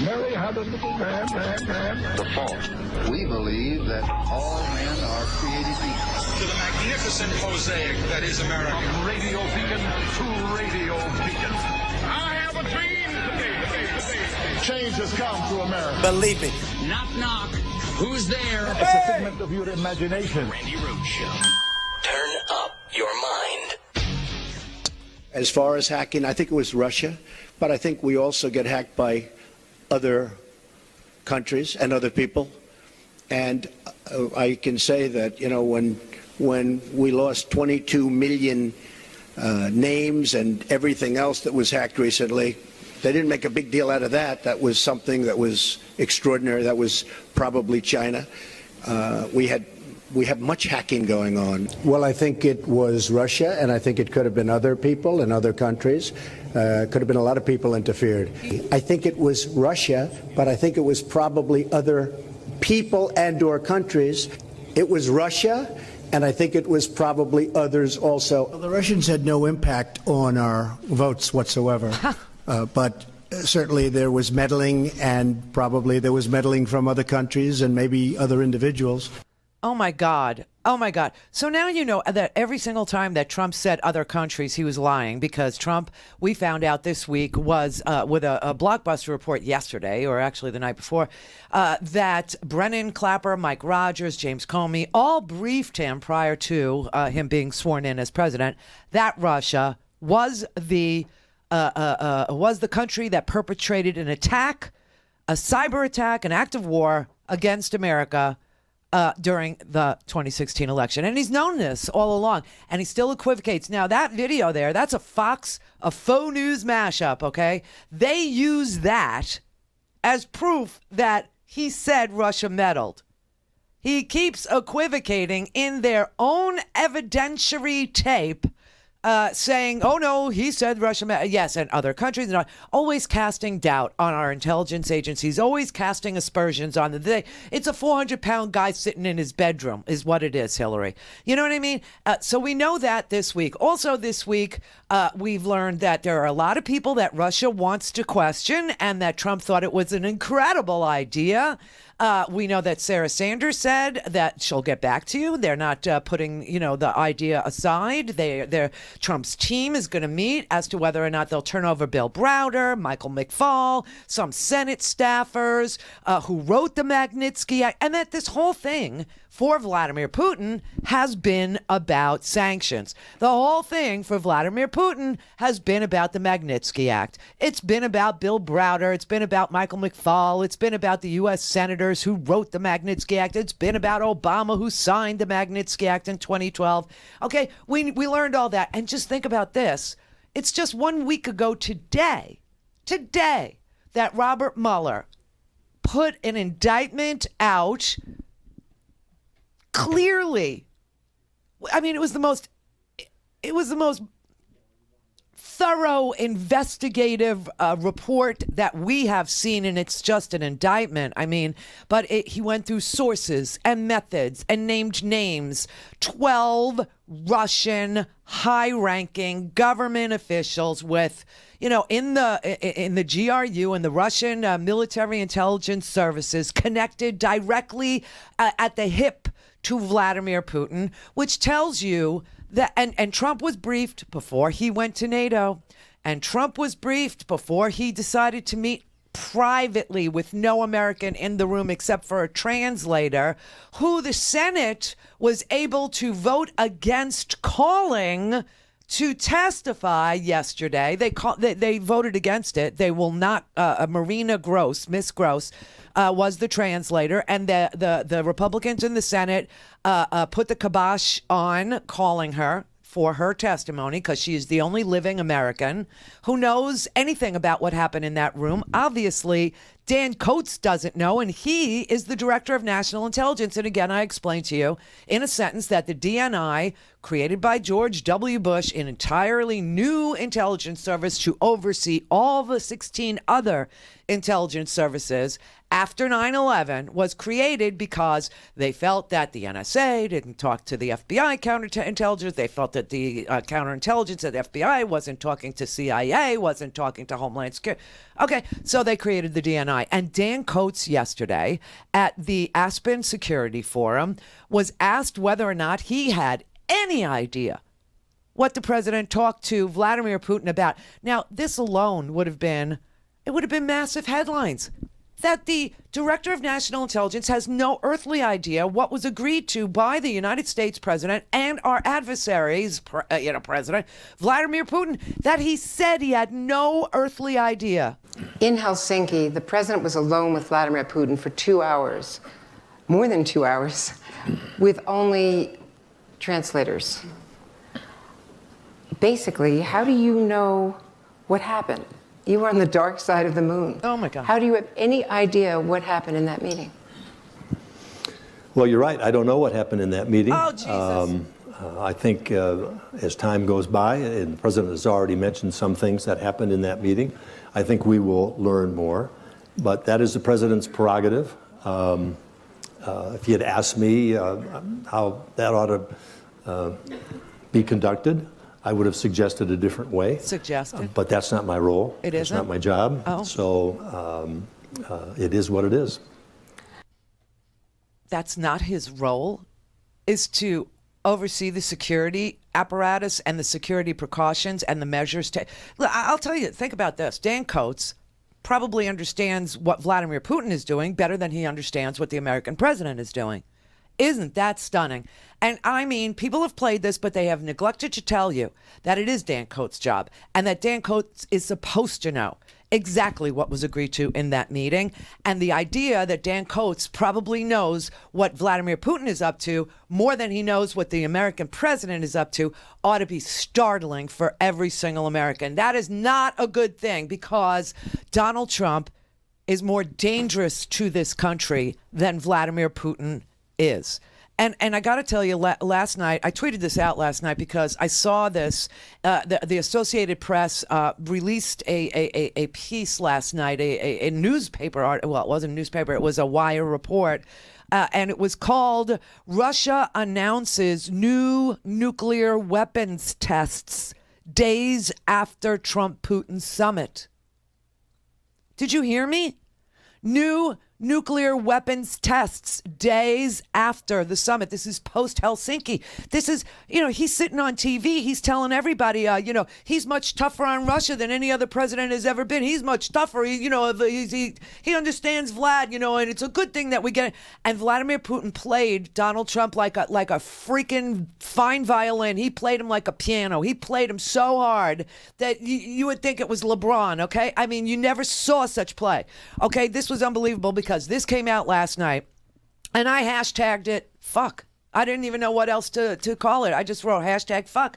Mary had a little lamb. The fault. We believe that all men are created equal. To the magnificent mosaic that is America. From radio beacon to radio beacon. I have a dream today. Change has come to America. Believe me. Knock, knock. Who's there? It's a figment of your imagination. Randi Rhodes Show. Turn up your mind. As far as hacking, I think it was Russia, but I think we also get hacked by other countries and other people. And I can say that, you know, when we lost 22 million names and everything else that was hacked recently, they didn't make a big deal out of that. That was something that was extraordinary. That was probably China. We have much hacking going on. Well, I think it was Russia, and I think it could have been other people in other countries. Could have been a lot of people interfered. I think it was Russia, but I think it was probably other people and or countries. It was Russia, and I think it was probably others also. Well, the Russians had no impact on our votes whatsoever, but certainly there was meddling, and probably there was meddling from other countries and maybe other individuals. Oh, my God. Oh, my God. So now you know that every single time that Trump said other countries, he was lying, because Trump, we found out this week, was with a Blockbuster report yesterday, or actually the night before, that Brennan Clapper, Mike Rogers, James Comey all briefed him prior to him being sworn in as president that Russia was the country that perpetrated an attack, a cyber attack, an act of war against America during the 2016 election. And he's known this all along, and he still equivocates. Now, that video there, that's a faux news mashup, okay? They use that as proof that he said Russia meddled. He keeps equivocating in their own evidentiary tape, saying, oh, no, he said Russia, yes, and other countries, and always casting doubt on our intelligence agencies, always casting aspersions on them. It's a 400-pound guy sitting in his bedroom is what it is, Hillary. You know what I mean? So we know that this week. Also this week, we've learned that there are a lot of people that Russia wants to question, and that Trump thought it was an incredible idea. We know that Sarah Sanders said that she'll get back to you. They're not putting, the idea aside. Trump's team is going to meet as to whether or not they'll turn over Bill Browder, Michael McFaul, some Senate staffers who wrote the Magnitsky Act, and that this whole thing for Vladimir Putin has been about sanctions. The whole thing for Vladimir Putin has been about the Magnitsky Act. It's been about Bill Browder. It's been about Michael McFaul. It's been about the U.S. senators who wrote the Magnitsky Act. It's been about Obama, who signed the Magnitsky Act in 2012. Okay, we learned all that. And just think about this. It's just 1 week ago today, that Robert Mueller put an indictment out. Clearly, I mean, it was the most thorough investigative report that we have seen, and it's just an indictment. I mean, but he went through sources and methods and named names. 12 Russian high-ranking government officials with, in the GRU and the Russian military intelligence services connected directly at the hip to Vladimir Putin, which tells you that, and Trump was briefed before he went to NATO, and Trump was briefed before he decided to meet privately with no American in the room except for a translator, who the Senate was able to vote against calling to testify yesterday. They voted against it. They will not. Marina Gross, Miss Gross, was the translator, and the Republicans in the Senate put the kibosh on calling her for her testimony, because she is the only living American who knows anything about what happened in that room. Obviously, Dan Coates doesn't know, and he is the director of national intelligence. And again, I explained to you in a sentence that the DNI, created by George W. Bush, an entirely new intelligence service to oversee all the 16 other intelligence services after 9/11, was created because they felt that the NSA didn't talk to the FBI counterintelligence. They felt that the counterintelligence at the FBI wasn't talking to CIA, wasn't talking to Homeland Security. Okay, so they created the DNI. I. And Dan Coates yesterday at the Aspen Security Forum was asked whether or not he had any idea what the president talked to Vladimir Putin about. Now, this alone would have been massive headlines. That the director of national intelligence has no earthly idea what was agreed to by the United States president and our adversaries, President Vladimir Putin, that he said he had no earthly idea. In Helsinki, the president was alone with Vladimir Putin for 2 hours, more than 2 hours, with only translators. Basically, how do you know what happened? You were on the dark side of the moon. Oh, my God. How do you have any idea what happened in that meeting? Well, you're right. I don't know what happened in that meeting. Oh, Jesus. I think as time goes by, and the president has already mentioned some things that happened in that meeting, I think we will learn more. But that is the president's prerogative. If he had asked me how that ought to be conducted, I would have suggested a different way. Suggested. But that's not my role. It It's isn't? not my job. Oh. So it is what it is. That's not his role, is to oversee the security apparatus and the security precautions and the measures. I'll tell you, think about this. Dan Coates probably understands what Vladimir Putin is doing better than he understands what the American president is doing. Isn't that stunning? And I mean, people have played this, but they have neglected to tell you that it is Dan Coates' job and that Dan Coates is supposed to know exactly what was agreed to in that meeting. And the idea that Dan Coates probably knows what Vladimir Putin is up to more than he knows what the American president is up to ought to be startling for every single American. That is not a good thing, because Donald Trump is more dangerous to this country than Vladimir Putin is. And I got to tell you, last night, I tweeted this out last night because I saw this. The Associated Press released a piece last night, a newspaper article. Well, it wasn't a newspaper. It was a Wire report. And it was called "Russia Announces New Nuclear Weapons Tests Days After Trump-Putin Summit." Did you hear me? New nuclear weapons tests days after the summit. This is post-Helsinki. This is, he's sitting on TV. He's telling everybody, he's much tougher on Russia than any other president has ever been. He's much tougher. He understands Vlad, and it's a good thing that we get it. And Vladimir Putin played Donald Trump like a freaking fine violin. He played him like a piano. He played him so hard that you would think it was LeBron, okay? I mean, you never saw such play. Okay, this was unbelievable because this came out last night, and I hashtagged it fuck. I didn't even know what else to call it. I just wrote hashtag fuck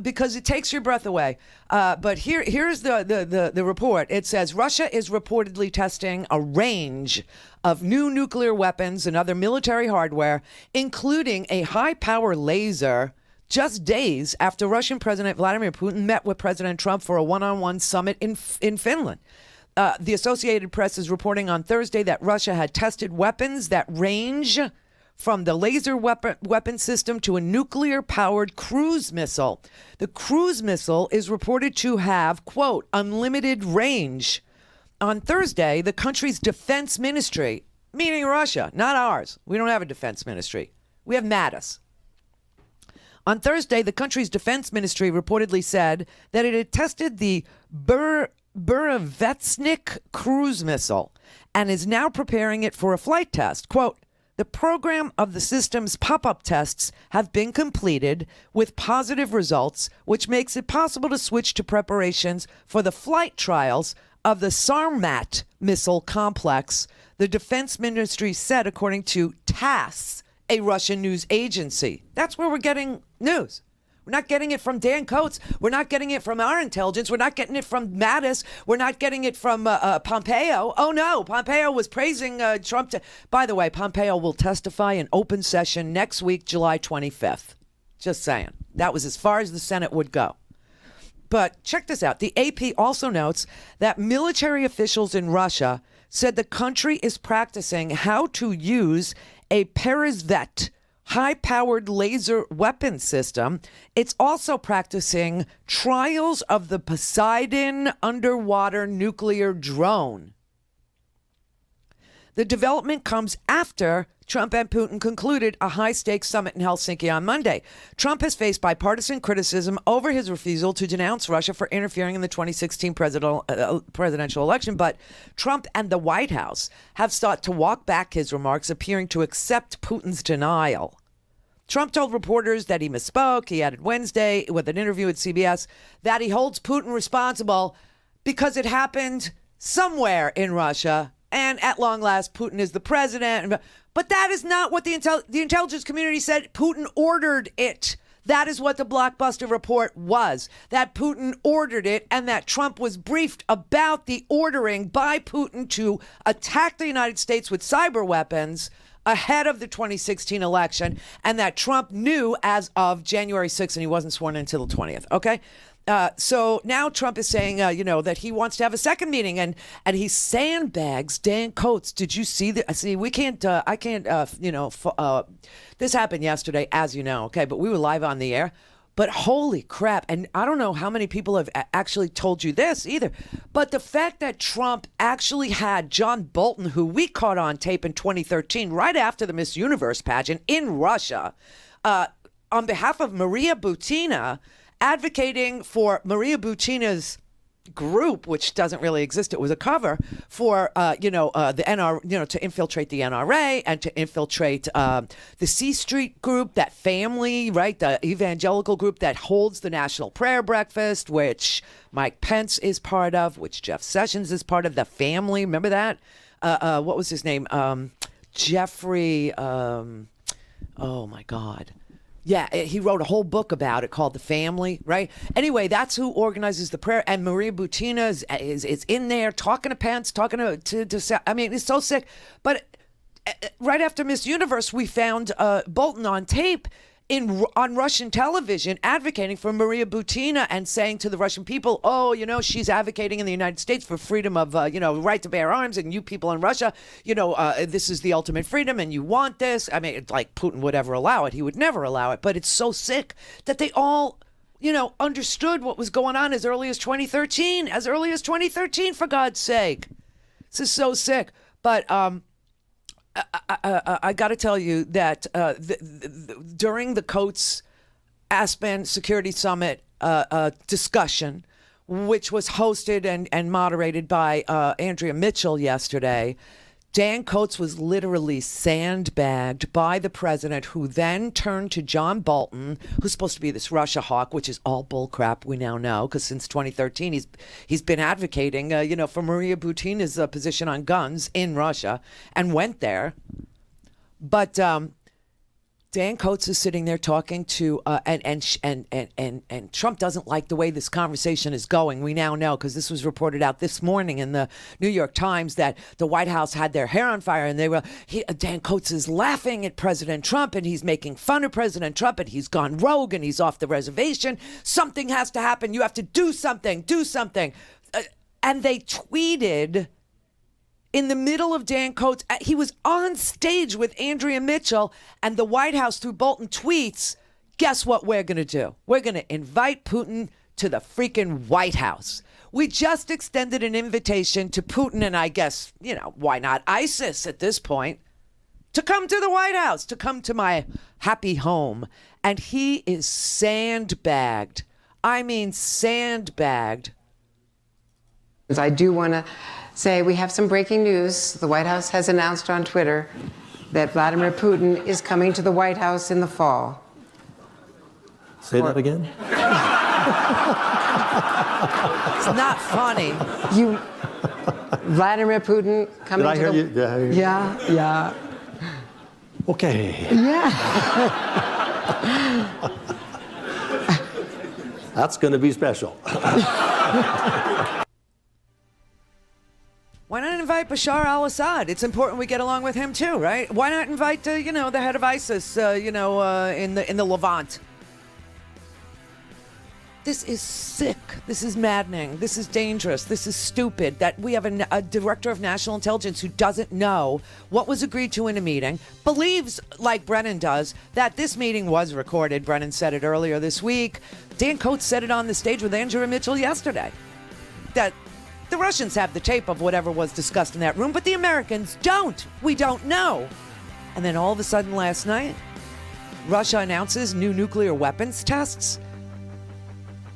because it takes your breath away. But here's the report. It says Russia is reportedly testing a range of new nuclear weapons and other military hardware, including a high-power laser, just days after Russian President Vladimir Putin met with President Trump for a one-on-one summit in Finland. The Associated Press is reporting on Thursday that Russia had tested weapons that range from the laser weapon system to a nuclear-powered cruise missile. The cruise missile is reported to have, quote, unlimited range. On Thursday, the country's defense ministry, meaning Russia, not ours. We don't have a defense ministry. We have Mattis. On Thursday, the country's defense ministry reportedly said that it had tested the Burevestnik cruise missile and is now preparing it for a flight test. Quote, the program of the system's pop-up tests have been completed with positive results, which makes it possible to switch to preparations for the flight trials of the Sarmat missile complex, the defense ministry said, according to TASS, a Russian news agency. That's where we're getting news. We're not getting it from Dan Coates. We're not getting it from our intelligence. We're not getting it from Mattis. We're not getting it from Pompeo. Oh, no. Pompeo was praising Trump. By the way, Pompeo will testify in open session next week, July 25th. Just saying. That was as far as the Senate would go. But check this out. The AP also notes that military officials in Russia said the country is practicing how to use a Peresvet high-powered laser weapon system. It's also practicing trials of the Poseidon underwater nuclear drone. The development comes after Trump and Putin concluded a high-stakes summit in Helsinki on Monday. Trump has faced bipartisan criticism over his refusal to denounce Russia for interfering in the 2016 presidential election, but Trump and the White House have sought to walk back his remarks, appearing to accept Putin's denial. Trump told reporters that he misspoke. He added Wednesday with an interview at CBS that he holds Putin responsible because it happened somewhere in Russia, and at long last, Putin is the president. But that is not what the intelligence community said. Putin ordered it. That is what the blockbuster report was, that Putin ordered it and that Trump was briefed about the ordering by Putin to attack the United States with cyber weapons ahead of the 2016 election, and that Trump knew as of January 6th, and he wasn't sworn in until the 20th. Okay. So now Trump is saying, that he wants to have a second meeting, and he sandbags Dan Coats. Did you see that? See, we can't, I can't, this happened yesterday, as you know, okay, but we were live on the air. But holy crap, and I don't know how many people have actually told you this either, but the fact that Trump actually had John Bolton, who we caught on tape in 2013, right after the Miss Universe pageant in Russia, on behalf of Maria Butina, advocating for Maria Butina's group, which doesn't really exist. It was a cover for, the NRA, to infiltrate the NRA and to infiltrate the C Street group, that family, right? The evangelical group that holds the National Prayer Breakfast, which Mike Pence is part of, which Jeff Sessions is part of, the family. Remember that? What was his name? Jeffrey. Oh my God. Yeah, he wrote a whole book about it called The Family, right? Anyway, that's who organizes the prayer. And Maria Butina is in there talking to Pence, talking to I mean, it's so sick. But right after Miss Universe, we found Bolton on tape on Russian television advocating for Maria Butina and saying to the Russian people, she's advocating in the United States for freedom of, right to bear arms, and you people in Russia, this is the ultimate freedom and you want this. I mean, like Putin would ever allow it. He would never allow it. But it's so sick that they all, understood what was going on as early as 2013, for God's sake. This is so sick. But, I got to tell you that during the Coates Aspen Security Summit discussion, which was hosted and moderated by Andrea Mitchell yesterday, Dan Coates was literally sandbagged by the president, who then turned to John Bolton, who's supposed to be this Russia hawk, which is all bullcrap, we now know, because since 2013 he's been advocating, for Maria Butina's position on guns in Russia, and went there. But Dan Coates is sitting there talking to, and Trump doesn't like the way this conversation is going. We now know, because this was reported out this morning in the New York Times, that the White House had their hair on fire, and Dan Coates is laughing at President Trump, and he's making fun of President Trump, and he's gone rogue, and he's off the reservation. Something has to happen. You have to do something. And they tweeted in the middle of Dan Coates, he was on stage with Andrea Mitchell, and the White House, through Bolton, tweets, guess what we're going to do? We're going to invite Putin to the freaking White House. We just extended an invitation to Putin, and I guess, why not ISIS at this point, to come to the White House, to come to my happy home. And he is sandbagged. I mean, sandbagged. I do want to say we have some breaking news. The White House has announced on Twitter that Vladimir Putin is coming to the White House in the fall. Say that again? It's not funny. Vladimir Putin coming Did I to hear the... you? Did I hear you? Yeah. Okay. Yeah. That's going to be special. Why not invite Bashar al-Assad? It's important we get along with him too, right? Why not invite, the head of ISIS, in the Levant? This is sick. This is maddening. This is dangerous. This is stupid that we have a director of national intelligence who doesn't know what was agreed to in a meeting, believes, like Brennan does, that this meeting was recorded. Brennan said it earlier this week. Dan Coates said it on the stage with Andrea Mitchell yesterday. That The Russians have the tape of whatever was discussed in that room, but the Americans don't. We don't know. And then all of a sudden last night, Russia announces new nuclear weapons tests,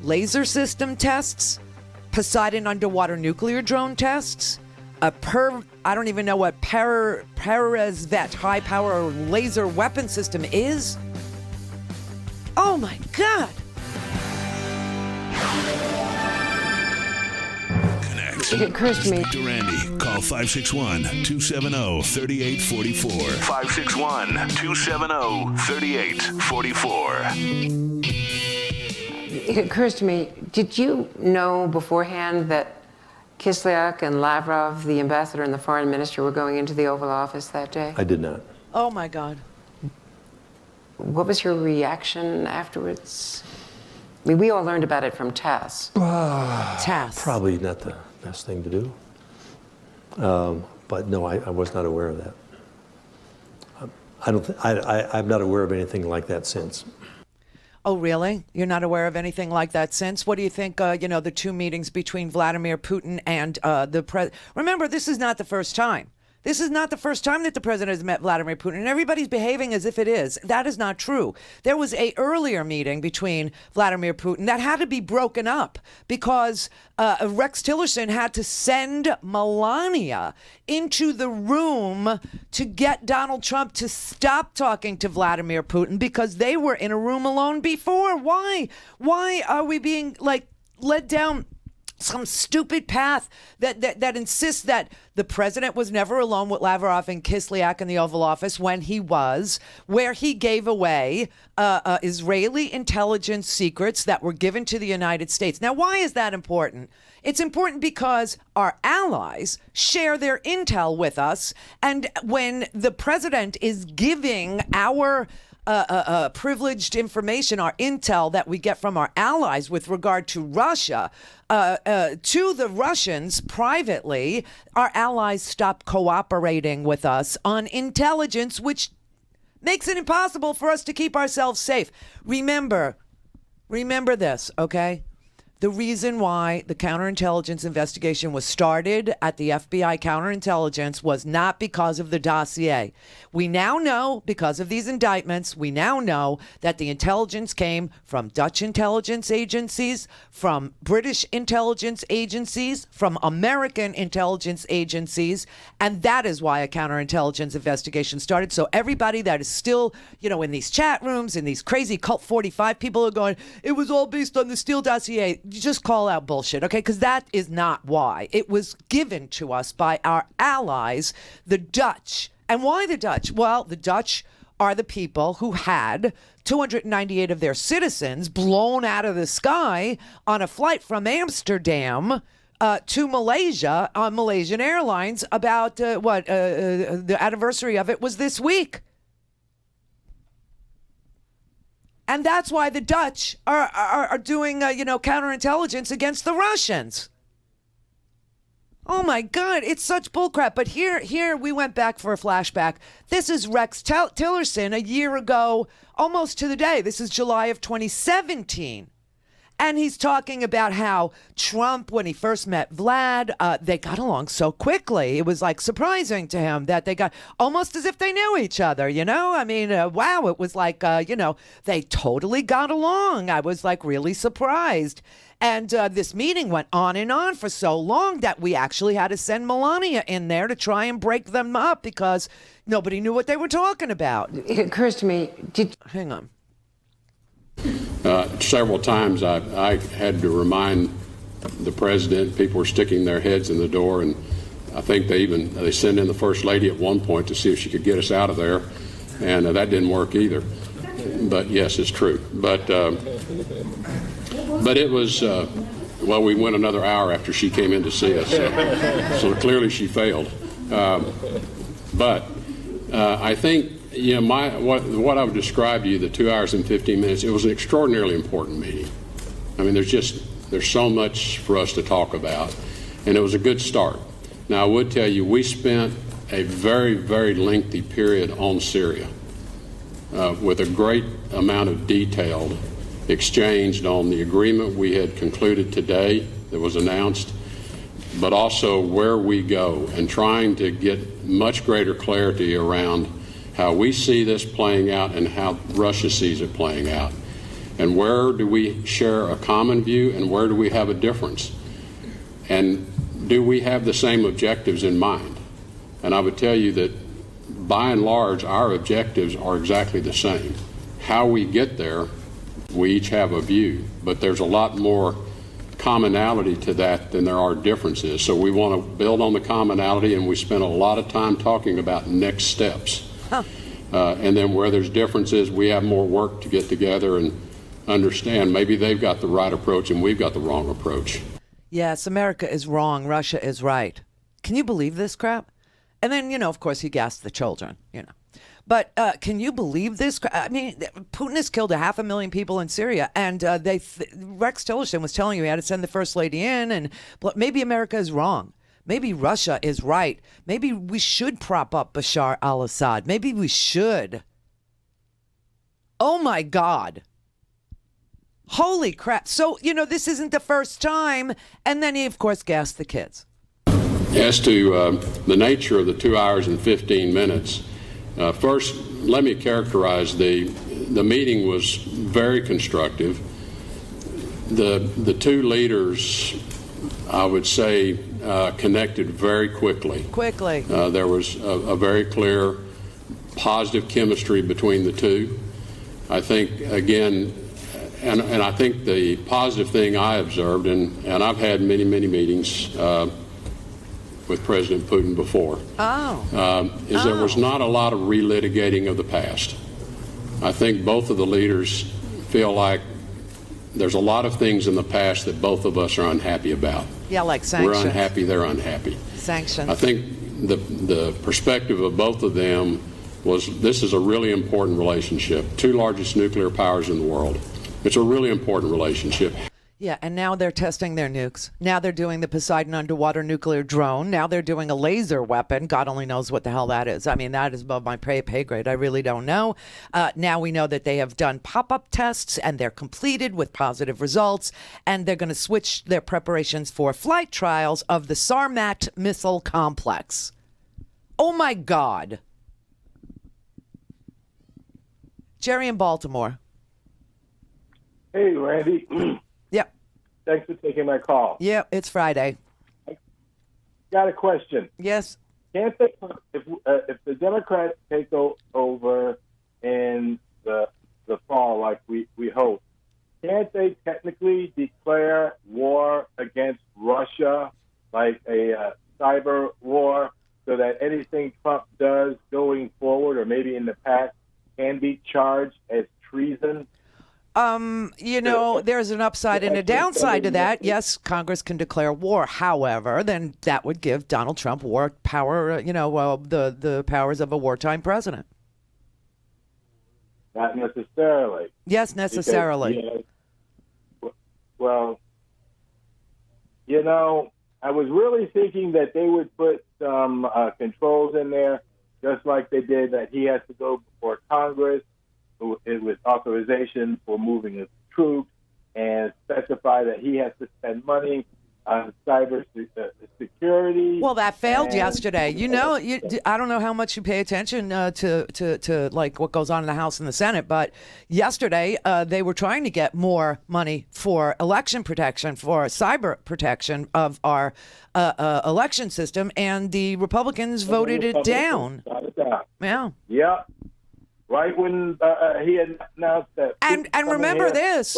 laser system tests, Poseidon underwater nuclear drone tests, I don't even know what Peresvet high-power laser weapon system is. Oh, my God. Connect. It occurs to me. Speak to Randi. Call 561-270-3844. 561-270-3844. It occurs to me, did you know beforehand that Kislyak and Lavrov, the ambassador and the foreign minister, were going into the Oval Office that day? I did not. Oh, my God. What was your reaction afterwards? I mean, we all learned about it from TASS. TASS. Probably not the best thing to do. But no, I was not aware of that. I'm not aware of anything like that since. Oh, really? You're not aware of anything like that since? What do you think, the two meetings between Vladimir Putin and the president? Remember, this is not the first time. This is not the first time that the president has met Vladimir Putin, and everybody's behaving as if it is. That is not true. There was an earlier meeting between Vladimir Putin that had to be broken up because Rex Tillerson had to send Melania into the room to get Donald Trump to stop talking to Vladimir Putin because they were in a room alone before. Why? Why are we being, led down some stupid path that insists that the president was never alone with Lavrov and Kislyak in the Oval Office when he was, where he gave away Israeli intelligence secrets that were given to the United States. Now, why is that important? It's important because our allies share their intel with us, and when the president is giving our privileged information, our intel that we get from our allies with regard to Russia, to the Russians privately, our allies stop cooperating with us on intelligence, which makes it impossible for us to keep ourselves safe. Remember this, okay? The reason why the counterintelligence investigation was started at the FBI counterintelligence was not because of the dossier. We now know, because of these indictments, we now know that the intelligence came from Dutch intelligence agencies, from British intelligence agencies, from American intelligence agencies, and that is why a counterintelligence investigation started. So everybody that is still, in these chat rooms, in these crazy Cult 45 people are going, it was all based on the Steele dossier. Just call out bullshit, okay? Because that is not why. It was given to us by our allies, the Dutch. And why the Dutch? Well, the Dutch are the people who had 298 of their citizens blown out of the sky on a flight from Amsterdam to Malaysia on Malaysian Airlines about, the anniversary of it was this week. And that's why the Dutch are doing, counterintelligence against the Russians. Oh, my God, it's such bullcrap. But here we went back for a flashback. This is Rex Tillerson a year ago, almost to the day. This is July of 2017. And he's talking about how Trump, when he first met Vlad, they got along so quickly. It was surprising to him that they got almost as if they knew each other, I mean, wow, it was they totally got along. I was really surprised. And this meeting went on and on for so long that we actually had to send Melania in there to try and break them up because nobody knew what they were talking about. It occurs to me, hang on. Several times I had to remind the president, people were sticking their heads in the door, and I think they sent in the First Lady at one point to see if she could get us out of there, and that didn't work either. But yes, it's true. But it was, we went another hour after she came in to see us, so clearly she failed. But I think, what I would describe to you, the 2 hours and 15 minutes, it was an extraordinarily important meeting. I mean, there's so much for us to talk about, and it was a good start. Now, I would tell you, we spent a very, very lengthy period on Syria with a great amount of detail exchanged on the agreement we had concluded today that was announced, but also where we go, and trying to get much greater clarity around how we see this playing out and how Russia sees it playing out. And where do we share a common view and where do we have a difference? And do we have the same objectives in mind? And I would tell you that by and large, our objectives are exactly the same. How we get there, we each have a view, but there's a lot more commonality to that than there are differences. So we want to build on the commonality, and we spend a lot of time talking about next steps. And then where there's differences, we have more work to get together and understand maybe they've got the right approach and we've got the wrong approach. Yes, America is wrong. Russia is right. Can you believe this crap? And then, of course, he gassed the children, But can you believe this? I mean, Putin has killed 500,000 people in Syria, and Rex Tillerson was telling you he had to send the First Lady in, and maybe America is wrong. Maybe Russia is right. Maybe we should prop up Bashar al-Assad. Maybe we should. Oh, my God. Holy crap. So, this isn't the first time. And then he, of course, gassed the kids. As to the nature of the 2 hours and 15 minutes, first, let me characterize the meeting was very constructive. The two leaders, I would say, connected very quickly. There was a very clear positive chemistry between the two. I think, again, and I think the positive thing I observed, and I've had many meetings with President Putin before, is there was not a lot of relitigating of the past. I think both of the leaders feel like there's a lot of things in the past that both of us are unhappy about. Yeah, like sanctions. We're unhappy, they're unhappy. Sanctions. I think the perspective of both of them was this is a really important relationship. Two largest nuclear powers in the world. It's a really important relationship. Yeah, and now they're testing their nukes. Now they're doing the Poseidon underwater nuclear drone. Now they're doing a laser weapon. God only knows what the hell that is. I mean, that is above my pay grade. I really don't know. Now we know that they have done pop-up tests, and they're completed with positive results, and they're going to switch their preparations for flight trials of the Sarmat missile complex. Oh, my God. Jerry in Baltimore. Hey, Randy. Yep. Thanks for taking my call. Yep, it's Friday. I got a question. Yes. Can't they, if the Democrats take over in the fall, like we hope, can't they technically declare war against Russia, like a cyber war, so that anything Trump does going forward, or maybe in the past, can be charged as treason? There's an upside and a downside to that. Yes, Congress can declare war. However, then that would give Donald Trump war power, the powers of a wartime president. Not necessarily. Yes, necessarily. Because, I was really thinking that they would put some controls in there, just like they did, that he has to go before Congress with authorization for moving his troops, and specify that he has to spend money on cyber security. Well, that failed yesterday. I don't know how much you pay attention to like what goes on in the House and the Senate, but yesterday they were trying to get more money for election protection, for cyber protection of our election system, and the Republicans voted it down. Yeah. Yeah. Right when he announced that. And remember this,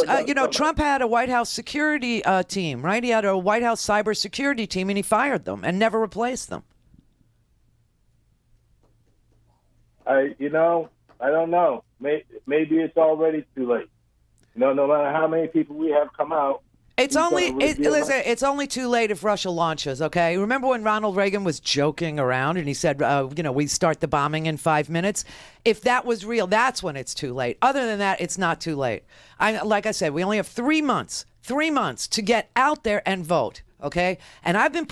Trump had a White House security team, right? He had a White House cyber security team, and he fired them and never replaced them. I don't know. Maybe it's already too late. No matter how many people we have come out. It's only too late if Russia launches, okay? Remember when Ronald Reagan was joking around and he said, we start the bombing in 5 minutes? If that was real, that's when it's too late. Other than that, it's not too late. Like I said, we only have 3 months to get out there and vote, Okay. And I've been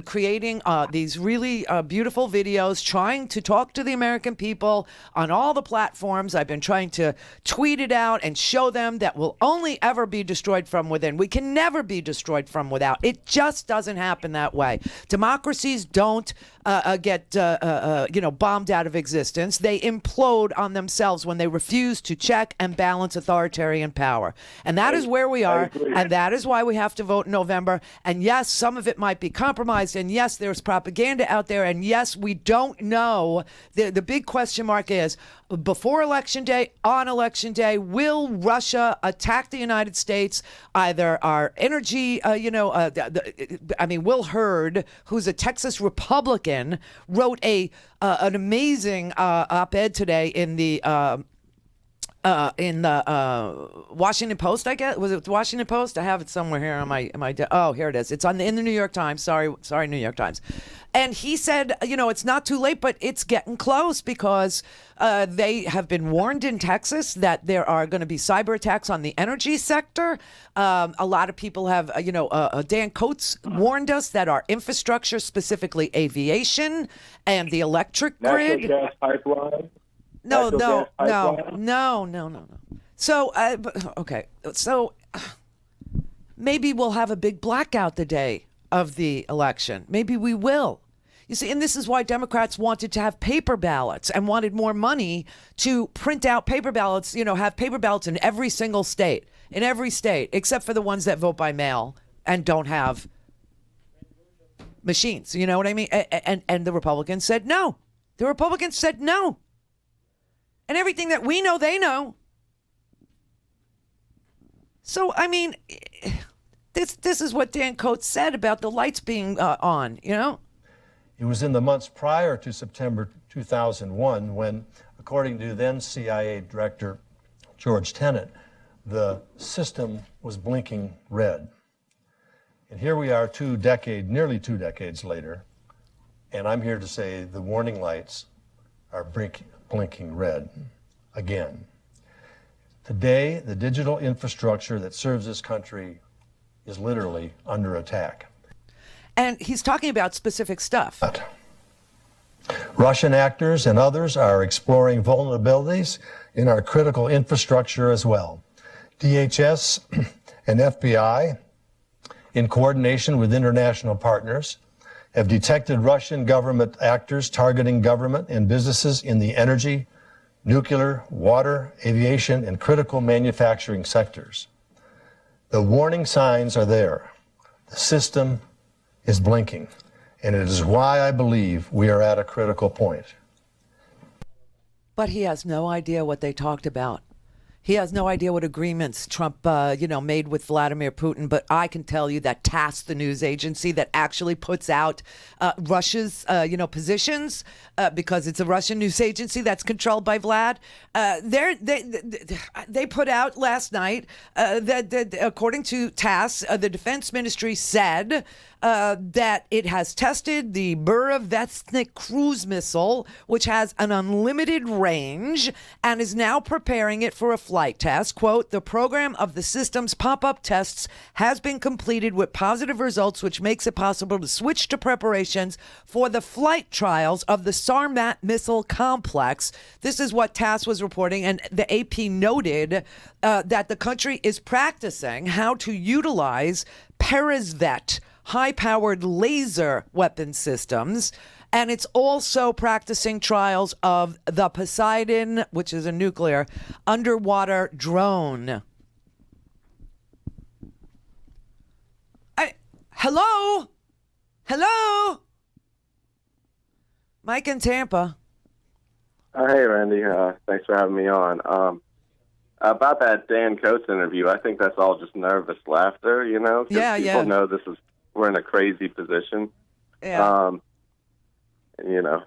creating these really beautiful videos, trying to talk to the American people on all the platforms. I've been trying to tweet it out and show them that we'll only ever be destroyed from within. We can never be destroyed from without. It just doesn't happen that way. Democracies don't get bombed out of existence. They implode on themselves when they refuse to check and balance authoritarian power. And that is where we are, and that is why we have to vote in November. And yes, some of it might be compromised, and yes, there's propaganda out there, and yes, we don't know. The big question mark is, before Election Day, on Election Day, will Russia attack the United States? Either our energy, Will Hurd, who's a Texas Republican, wrote an amazing op-ed today in the Washington Post, I guess. Was it the Washington Post? I have it somewhere here on my oh, here it is. It's in the New York Times. Sorry, New York Times. And he said, it's not too late, but it's getting close because they have been warned in Texas that there are going to be cyber attacks on the energy sector. A lot of people have, Dan Coates warned us that our infrastructure, specifically aviation and the electric grid. Natural gas pipeline. No. So, okay. So maybe we'll have a big blackout the day of the election. Maybe we will. You see, and this is why Democrats wanted to have paper ballots and wanted more money to print out paper ballots, have paper ballots in every single state, except for the ones that vote by mail and don't have machines. You know what I mean? And the Republicans said no. And everything that we know, they know. So, I mean, this is what Dan Coates said about the lights being on, It was in the months prior to September 2001 when, according to then CIA Director George Tenet, the system was blinking red. And here we are nearly 2 decades later, and I'm here to say the warning lights are blinking red again. Today, the digital infrastructure that serves this country is literally under attack. And he's talking about specific stuff. Russian actors and others are exploring vulnerabilities in our critical infrastructure as well. DHS and FBI, in coordination with international partners, have detected Russian government actors targeting government and businesses in the energy, nuclear, water, aviation, and critical manufacturing sectors. The warning signs are there. The system is blinking, and it is why I believe we are at a critical point. But he has no idea what they talked about. He has no idea what agreements Trump, made with Vladimir Putin. But I can tell you that TASS, the news agency that actually puts out Russia's, positions, because it's a Russian news agency that's controlled by Vlad. They put out last night that according to TASS, the Defense Ministry said that it has tested the Buravestnik cruise missile, which has an unlimited range, and is now preparing it for a flight test. Quote, the program of the system's pop-up tests has been completed with positive results, which makes it possible to switch to preparations for the flight trials of the Sarmat missile complex. This is what TASS was reporting, and the AP noted that the country is practicing how to utilize Peresvet high-powered laser weapon systems, and it's also practicing trials of the Poseidon, which is a nuclear underwater drone. Hello? Mike in Tampa. Hey, Randy. Thanks for having me on. About that Dan Coates interview, I think that's all just nervous laughter, 'cause people know we're in a crazy position. Yeah.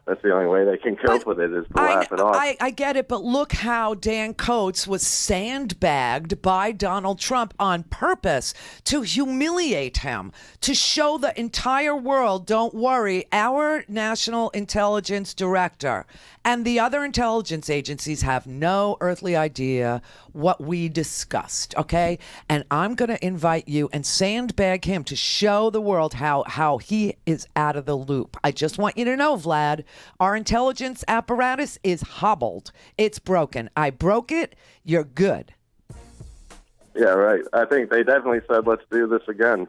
that's the only way they can cope with it is to laugh it off. I get it, but look how Dan Coates was sandbagged by Donald Trump on purpose to humiliate him, to show the entire world, don't worry, our National Intelligence Director and the other intelligence agencies have no earthly idea what we discussed, okay? And I'm going to invite you and sandbag him to show the world how he is out of the loop. I just want you to know, Vlad, our intelligence apparatus is hobbled. It's broken. I broke it. You're good. Yeah, right. I think they definitely said, let's do this again.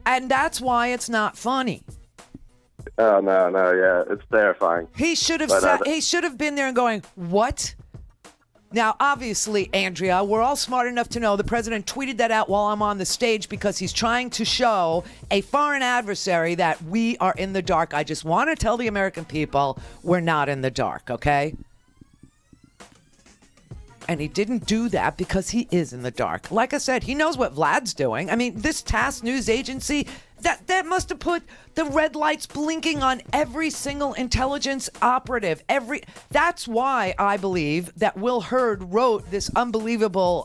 And that's why it's not funny. Oh, no, yeah. It's terrifying. He should have he should have been there and going, what? Now, obviously, Andrea, we're all smart enough to know the president tweeted that out while I'm on the stage because he's trying to show a foreign adversary that we are in the dark. I just want to tell the American people we're not in the dark, okay? And he didn't do that because he is in the dark. Like I said, he knows what Vlad's doing. I mean, this TASS news agency, that must have put the red lights blinking on every single intelligence operative. That's why I believe that Will Hurd wrote this unbelievable,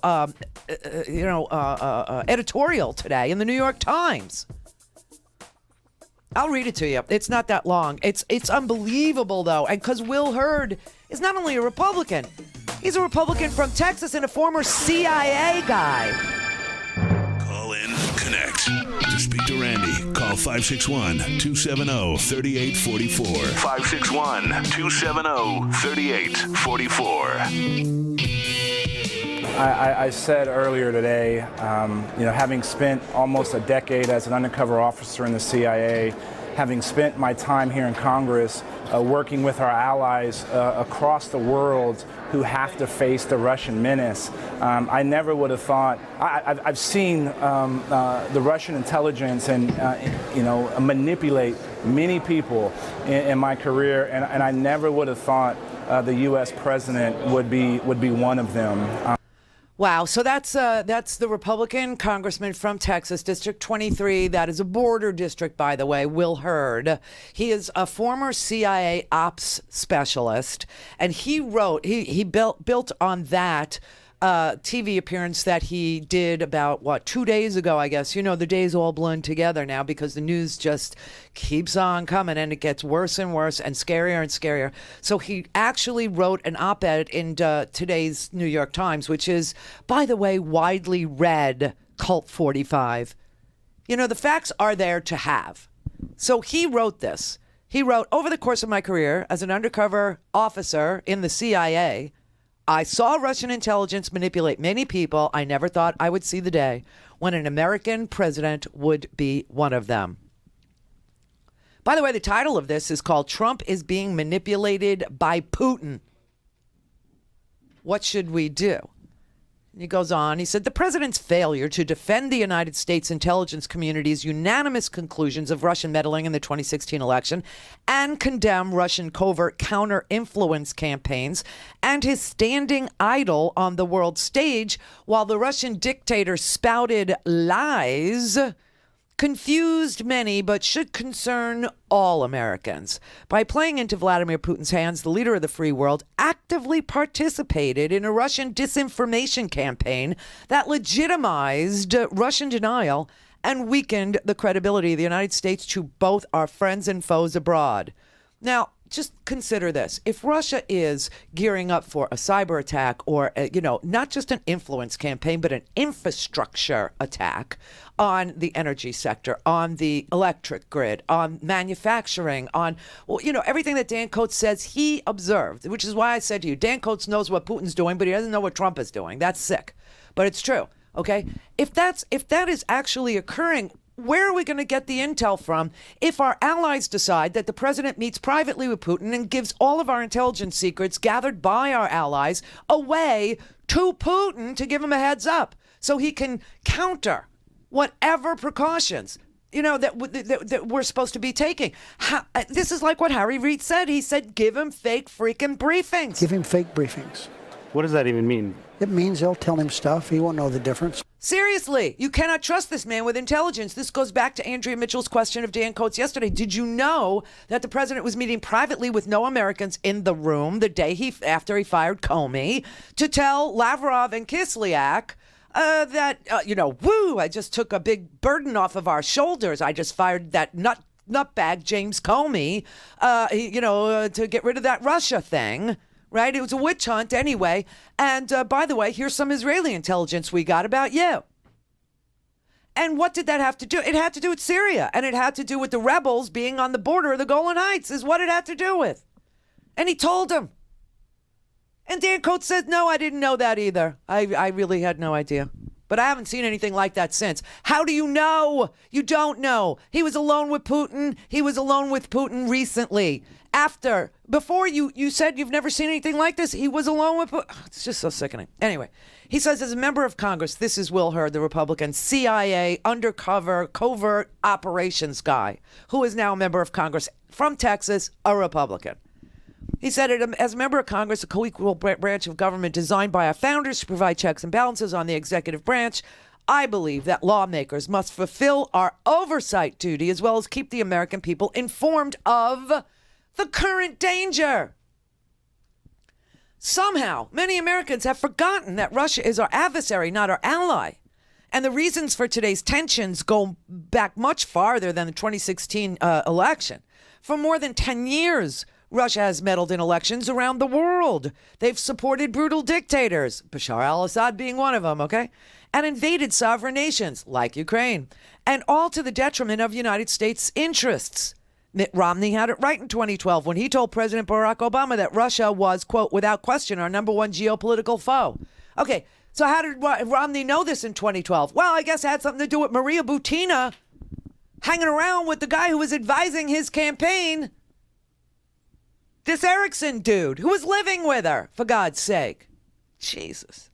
editorial today in the New York Times. I'll read it to you. It's not that long. It's unbelievable, though, and because Will Hurd is not only a Republican, he's a Republican from Texas and a former CIA guy. Call in, connect. To speak to Randi, call 561-270-3844. 561-270-3844. I said earlier today, having spent almost a decade as an undercover officer in the CIA, having spent my time here in Congress working with our allies across the world who have to face the Russian menace, I never would have thought. I've seen the Russian intelligence and manipulate many people in my career, and I never would have thought the U.S. president would be one of them. Wow. So that's the Republican congressman from Texas, District 23. That is a border district, by the way, Will Hurd. He is a former CIA ops specialist, and he built on that TV appearance that he did about 2 days ago, I guess. The days all blend together now because the news just keeps on coming and it gets worse and worse and scarier and scarier. So he actually wrote an op-ed in today's New York Times, which is, by the way, widely read Cult 45. The facts are there to have. So he wrote this. He wrote, over the course of my career as an undercover officer in the CIA, I saw Russian intelligence manipulate many people. I never thought I would see the day when an American president would be one of them. By the way, the title of this is called Trump is Being Manipulated by Putin. What should we do? He goes on. He said, the president's failure to defend the United States intelligence community's unanimous conclusions of Russian meddling in the 2016 election and condemn Russian covert counter-influence campaigns and his standing idle on the world stage while the Russian dictator spouted lies confused many, but should concern all Americans. By playing into Vladimir Putin's hands, the leader of the free world actively participated in a Russian disinformation campaign that legitimized Russian denial and weakened the credibility of the United States to both our friends and foes abroad. Now, just consider this. If Russia is gearing up for a cyber attack or, not just an influence campaign, but an infrastructure attack on the energy sector, on the electric grid, on manufacturing, on, everything that Dan Coates says he observed, which is why I said to you, Dan Coates knows what Putin's doing, but he doesn't know what Trump is doing. That's sick. But it's true. Okay? If that is actually occurring, where are we going to get the intel from if our allies decide that the president meets privately with Putin and gives all of our intelligence secrets gathered by our allies away to Putin to give him a heads up so he can counter whatever precautions, that we're supposed to be taking? This is like what Harry Reid said. He said, give him fake freaking briefings. Give him fake briefings. What does that even mean? it means they'll tell him stuff. He won't know the difference. Seriously, you cannot trust this man with intelligence. This goes back to Andrea Mitchell's question of Dan Coates yesterday. Did you know that the president was meeting privately with no Americans in the room the day after he fired Comey to tell Lavrov and Kislyak that, I just took a big burden off of our shoulders. I just fired that nutbag James Comey, to get rid of that Russia thing. Right? It was a witch hunt anyway. And by the way, here's some Israeli intelligence we got about you. And what did that have to do? It had to do with Syria. And it had to do with the rebels being on the border of the Golan Heights is what it had to do with. And he told him. And Dan Coates said, no, I didn't know that either. I really had no idea. But I haven't seen anything like that since. How do you know? You don't know. He was alone with Putin. He was alone with Putin recently. Before you said you've never seen anything like this, he was alone with Putin. It's just so sickening. Anyway, he says as a member of Congress, this is Will Hurd, the Republican CIA undercover covert operations guy, who is now a member of Congress from Texas, a Republican. He said, as a member of Congress, a co-equal branch of government designed by our founders to provide checks and balances on the executive branch, I believe that lawmakers must fulfill our oversight duty as well as keep the American people informed of the current danger. Somehow, many Americans have forgotten that Russia is our adversary, not our ally. And the reasons for today's tensions go back much farther than the 2016 election. For more than 10 years, Russia has meddled in elections around the world. They've supported brutal dictators, Bashar al-Assad being one of them, okay? And invaded sovereign nations like Ukraine, and all to the detriment of United States interests. Mitt Romney had it right in 2012 when he told President Barack Obama that Russia was, quote, without question, our number one geopolitical foe. Okay, so how did Romney know this in 2012? Well, I guess it had something to do with Maria Butina hanging around with the guy who was advising his campaign, this Erickson dude who was living with her, for God's sake. Jesus.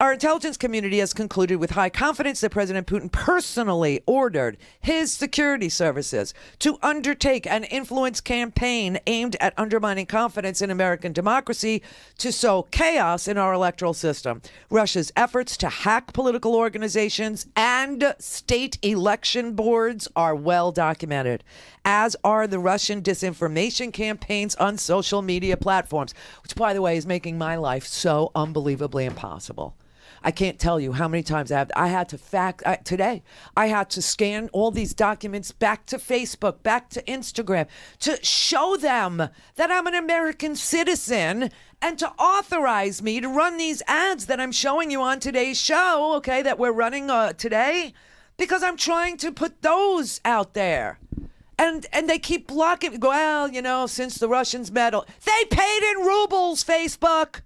Our intelligence community has concluded with high confidence that President Putin personally ordered his security services to undertake an influence campaign aimed at undermining confidence in American democracy to sow chaos in our electoral system. Russia's efforts to hack political organizations and state election boards are well documented, as are the Russian disinformation campaigns on social media platforms, which, by the way, is making my life so unbelievably impossible. I can't tell you how many times I had to today. I had to scan all these documents back to Facebook, back to Instagram to show them that I'm an American citizen and to authorize me to run these ads that I'm showing you on today's show, okay, that we're running today, because I'm trying to put those out there. And they keep blocking. Well, since the Russians meddled, they paid in rubles, Facebook.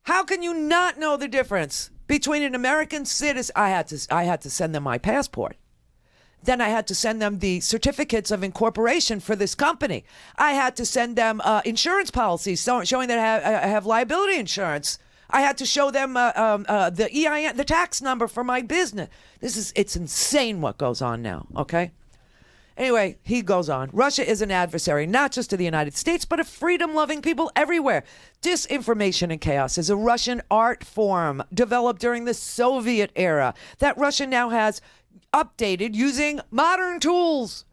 How can you not know the difference between an American citizen? I had to send them my passport. Then I had to send them the certificates of incorporation for this company. I had to send them insurance policies showing that I have liability insurance. I had to show them the EIN, the tax number for my business. It's insane what goes on now, okay? Anyway, he goes on. Russia is an adversary, not just to the United States, but of freedom-loving people everywhere. Disinformation and chaos is a Russian art form developed during the Soviet era that Russia now has updated using modern tools.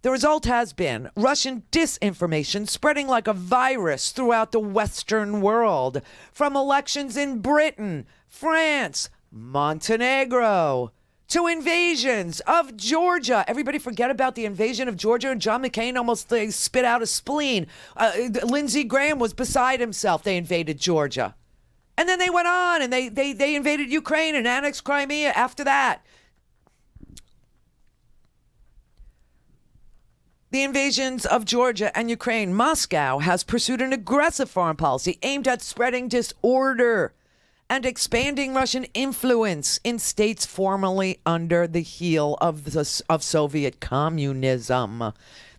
The result has been Russian disinformation spreading like a virus throughout the Western world, from elections in Britain, France, Montenegro, to invasions of Georgia. Everybody forget about the invasion of Georgia. John McCain almost spit out a spleen. Lindsey Graham was beside himself. They invaded Georgia. And then they went on and they invaded Ukraine and annexed Crimea after that. The invasions of Georgia and Ukraine. Moscow has pursued an aggressive foreign policy aimed at spreading disorder and expanding Russian influence in states formerly under the heel of Soviet communism.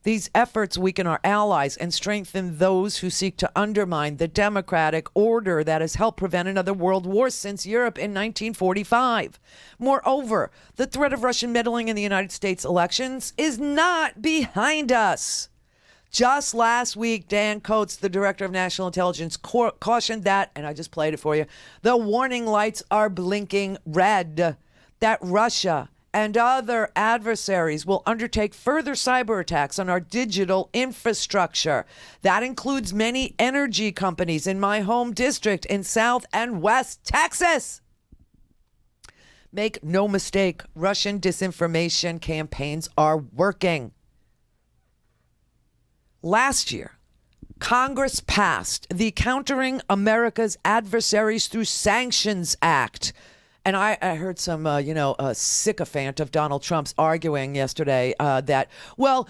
These efforts weaken our allies and strengthen those who seek to undermine the democratic order that has helped prevent another world war since Europe in 1945. Moreover, the threat of Russian meddling in the United States elections is not behind us. Just last week, Dan Coates, the director of national intelligence, cautioned that, and I just played it for you, the warning lights are blinking red, that Russia and other adversaries will undertake further cyber attacks on our digital infrastructure. That includes many energy companies in my home district in South and West Texas. Make no mistake, Russian disinformation campaigns are working. Last year, Congress passed the Countering America's Adversaries Through Sanctions Act. And I heard some, a sycophant of Donald Trump's arguing yesterday that, well,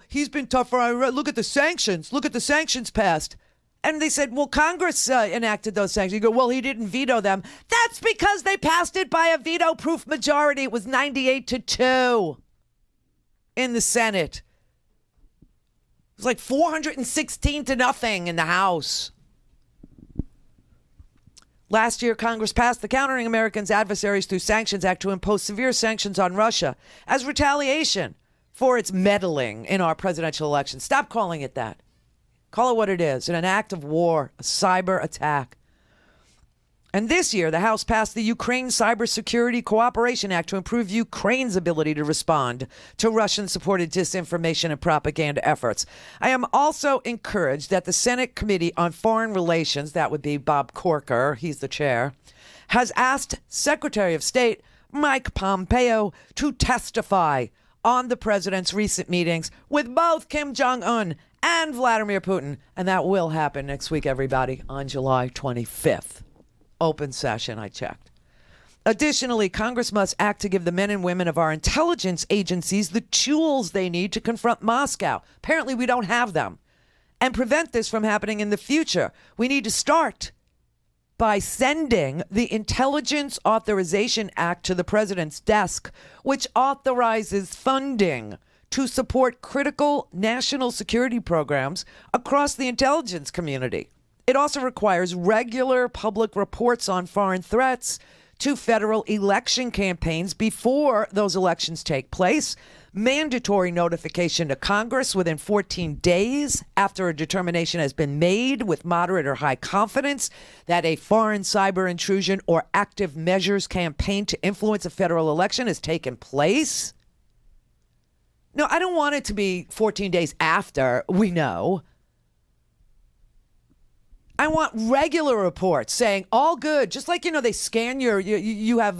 he's been tougher. Look at the sanctions. Look at the sanctions passed. And they said, well, Congress enacted those sanctions. You go, well, he didn't veto them. That's because they passed it by a veto-proof majority. It was 98-2 in the Senate. It was like 416-0 in the House. Last year, Congress passed the Countering America's Adversaries Through Sanctions Act to impose severe sanctions on Russia as retaliation for its meddling in our presidential election. Stop calling it that. Call it what it is, an act of war, a cyber attack. And this year, the House passed the Ukraine Cybersecurity Cooperation Act to improve Ukraine's ability to respond to Russian-supported disinformation and propaganda efforts. I am also encouraged that the Senate Committee on Foreign Relations, that would be Bob Corker, he's the chair, has asked Secretary of State Mike Pompeo to testify on the president's recent meetings with both Kim Jong-un and Vladimir Putin. And that will happen next week, everybody, on July 25th. Open session, I checked. Additionally, Congress must act to give the men and women of our intelligence agencies the tools they need to confront Moscow. Apparently, we don't have them. And prevent this from happening in the future. We need to start by sending the Intelligence Authorization Act to the president's desk, which authorizes funding to support critical national security programs across the intelligence community. It also requires regular public reports on foreign threats to federal election campaigns before those elections take place, mandatory notification to Congress within 14 days after a determination has been made with moderate or high confidence that a foreign cyber intrusion or active measures campaign to influence a federal election has taken place. No, I don't want it to be 14 days after we know. I want regular reports saying all good, just like, they scan you have,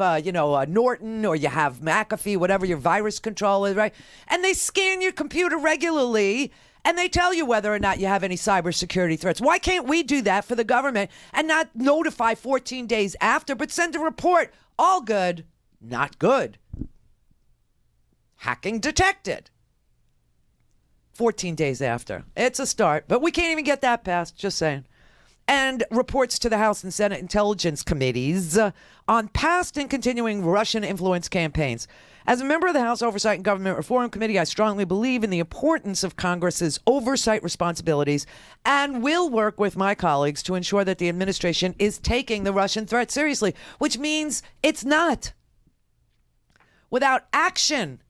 Norton or you have McAfee, whatever your virus control is, right? And they scan your computer regularly and they tell you whether or not you have any cybersecurity threats. Why can't we do that for the government and not notify 14 days after, but send a report? All good, not good. Hacking detected. 14 days after. It's a start, but we can't even get that passed, just saying. And reports to the House and Senate Intelligence Committees on past and continuing Russian influence campaigns. As a member of the House Oversight and Government Reform Committee, I strongly believe in the importance of Congress's oversight responsibilities and will work with my colleagues to ensure that the administration is taking the Russian threat seriously, which means it's not. Without action,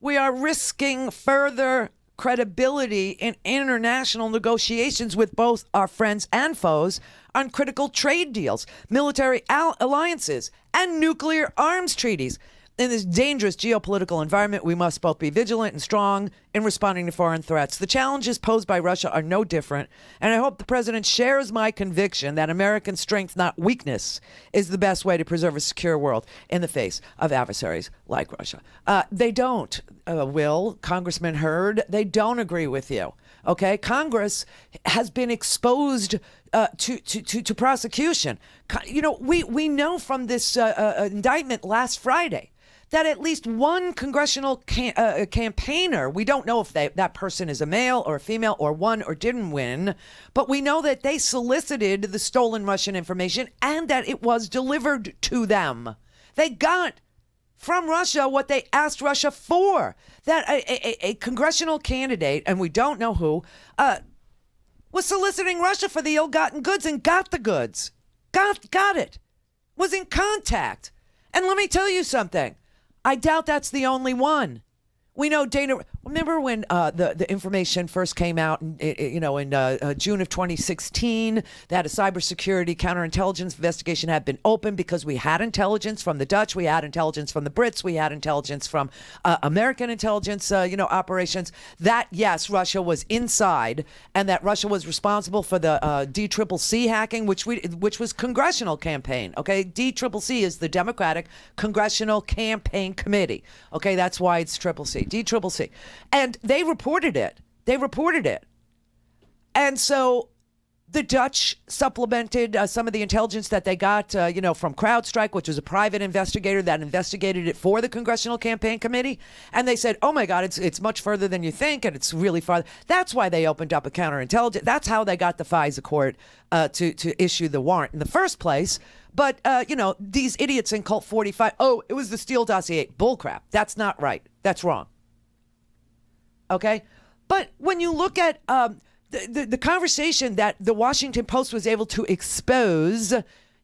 we are risking further credibility in international negotiations with both our friends and foes on critical trade deals, military alliances, and nuclear arms treaties. In this dangerous geopolitical environment, we must both be vigilant and strong in responding to foreign threats. The challenges posed by Russia are no different, and I hope the president shares my conviction that American strength, not weakness, is the best way to preserve a secure world in the face of adversaries like Russia. They don't, Will, Congressman Hurd, they don't agree with you. Okay, Congress has been exposed to prosecution. We know from this indictment last Friday that at least one congressional campaigner, we don't know if that person is a male or a female or won or didn't win, but we know that they solicited the stolen Russian information and that it was delivered to them. They got from Russia what they asked Russia for. That a congressional candidate, and we don't know who, was soliciting Russia for the ill-gotten goods and got the goods. Got it. Was in contact. And let me tell you something. I doubt that's the only one. We know Remember when the information first came out, in June of 2016, that a cybersecurity counterintelligence investigation had been opened because we had intelligence from the Dutch, we had intelligence from the Brits, we had intelligence from American intelligence, operations. That yes, Russia was inside, and that Russia was responsible for the DCCC hacking, which was congressional campaign. Okay, DCCC is the Democratic Congressional Campaign Committee. Okay, that's why it's CCC, DCCC. And they reported it. And so the Dutch supplemented some of the intelligence that they got, from CrowdStrike, which was a private investigator that investigated it for the Congressional Campaign Committee. And they said, oh, my God, it's much further than you think, and it's really far. That's why they opened up a counterintelligence. That's how they got the FISA court to issue the warrant in the first place. But, these idiots in Cult 45, it was the Steele dossier. Bullcrap. That's not right. That's wrong. Okay? But when you look at the conversation that the Washington Post was able to expose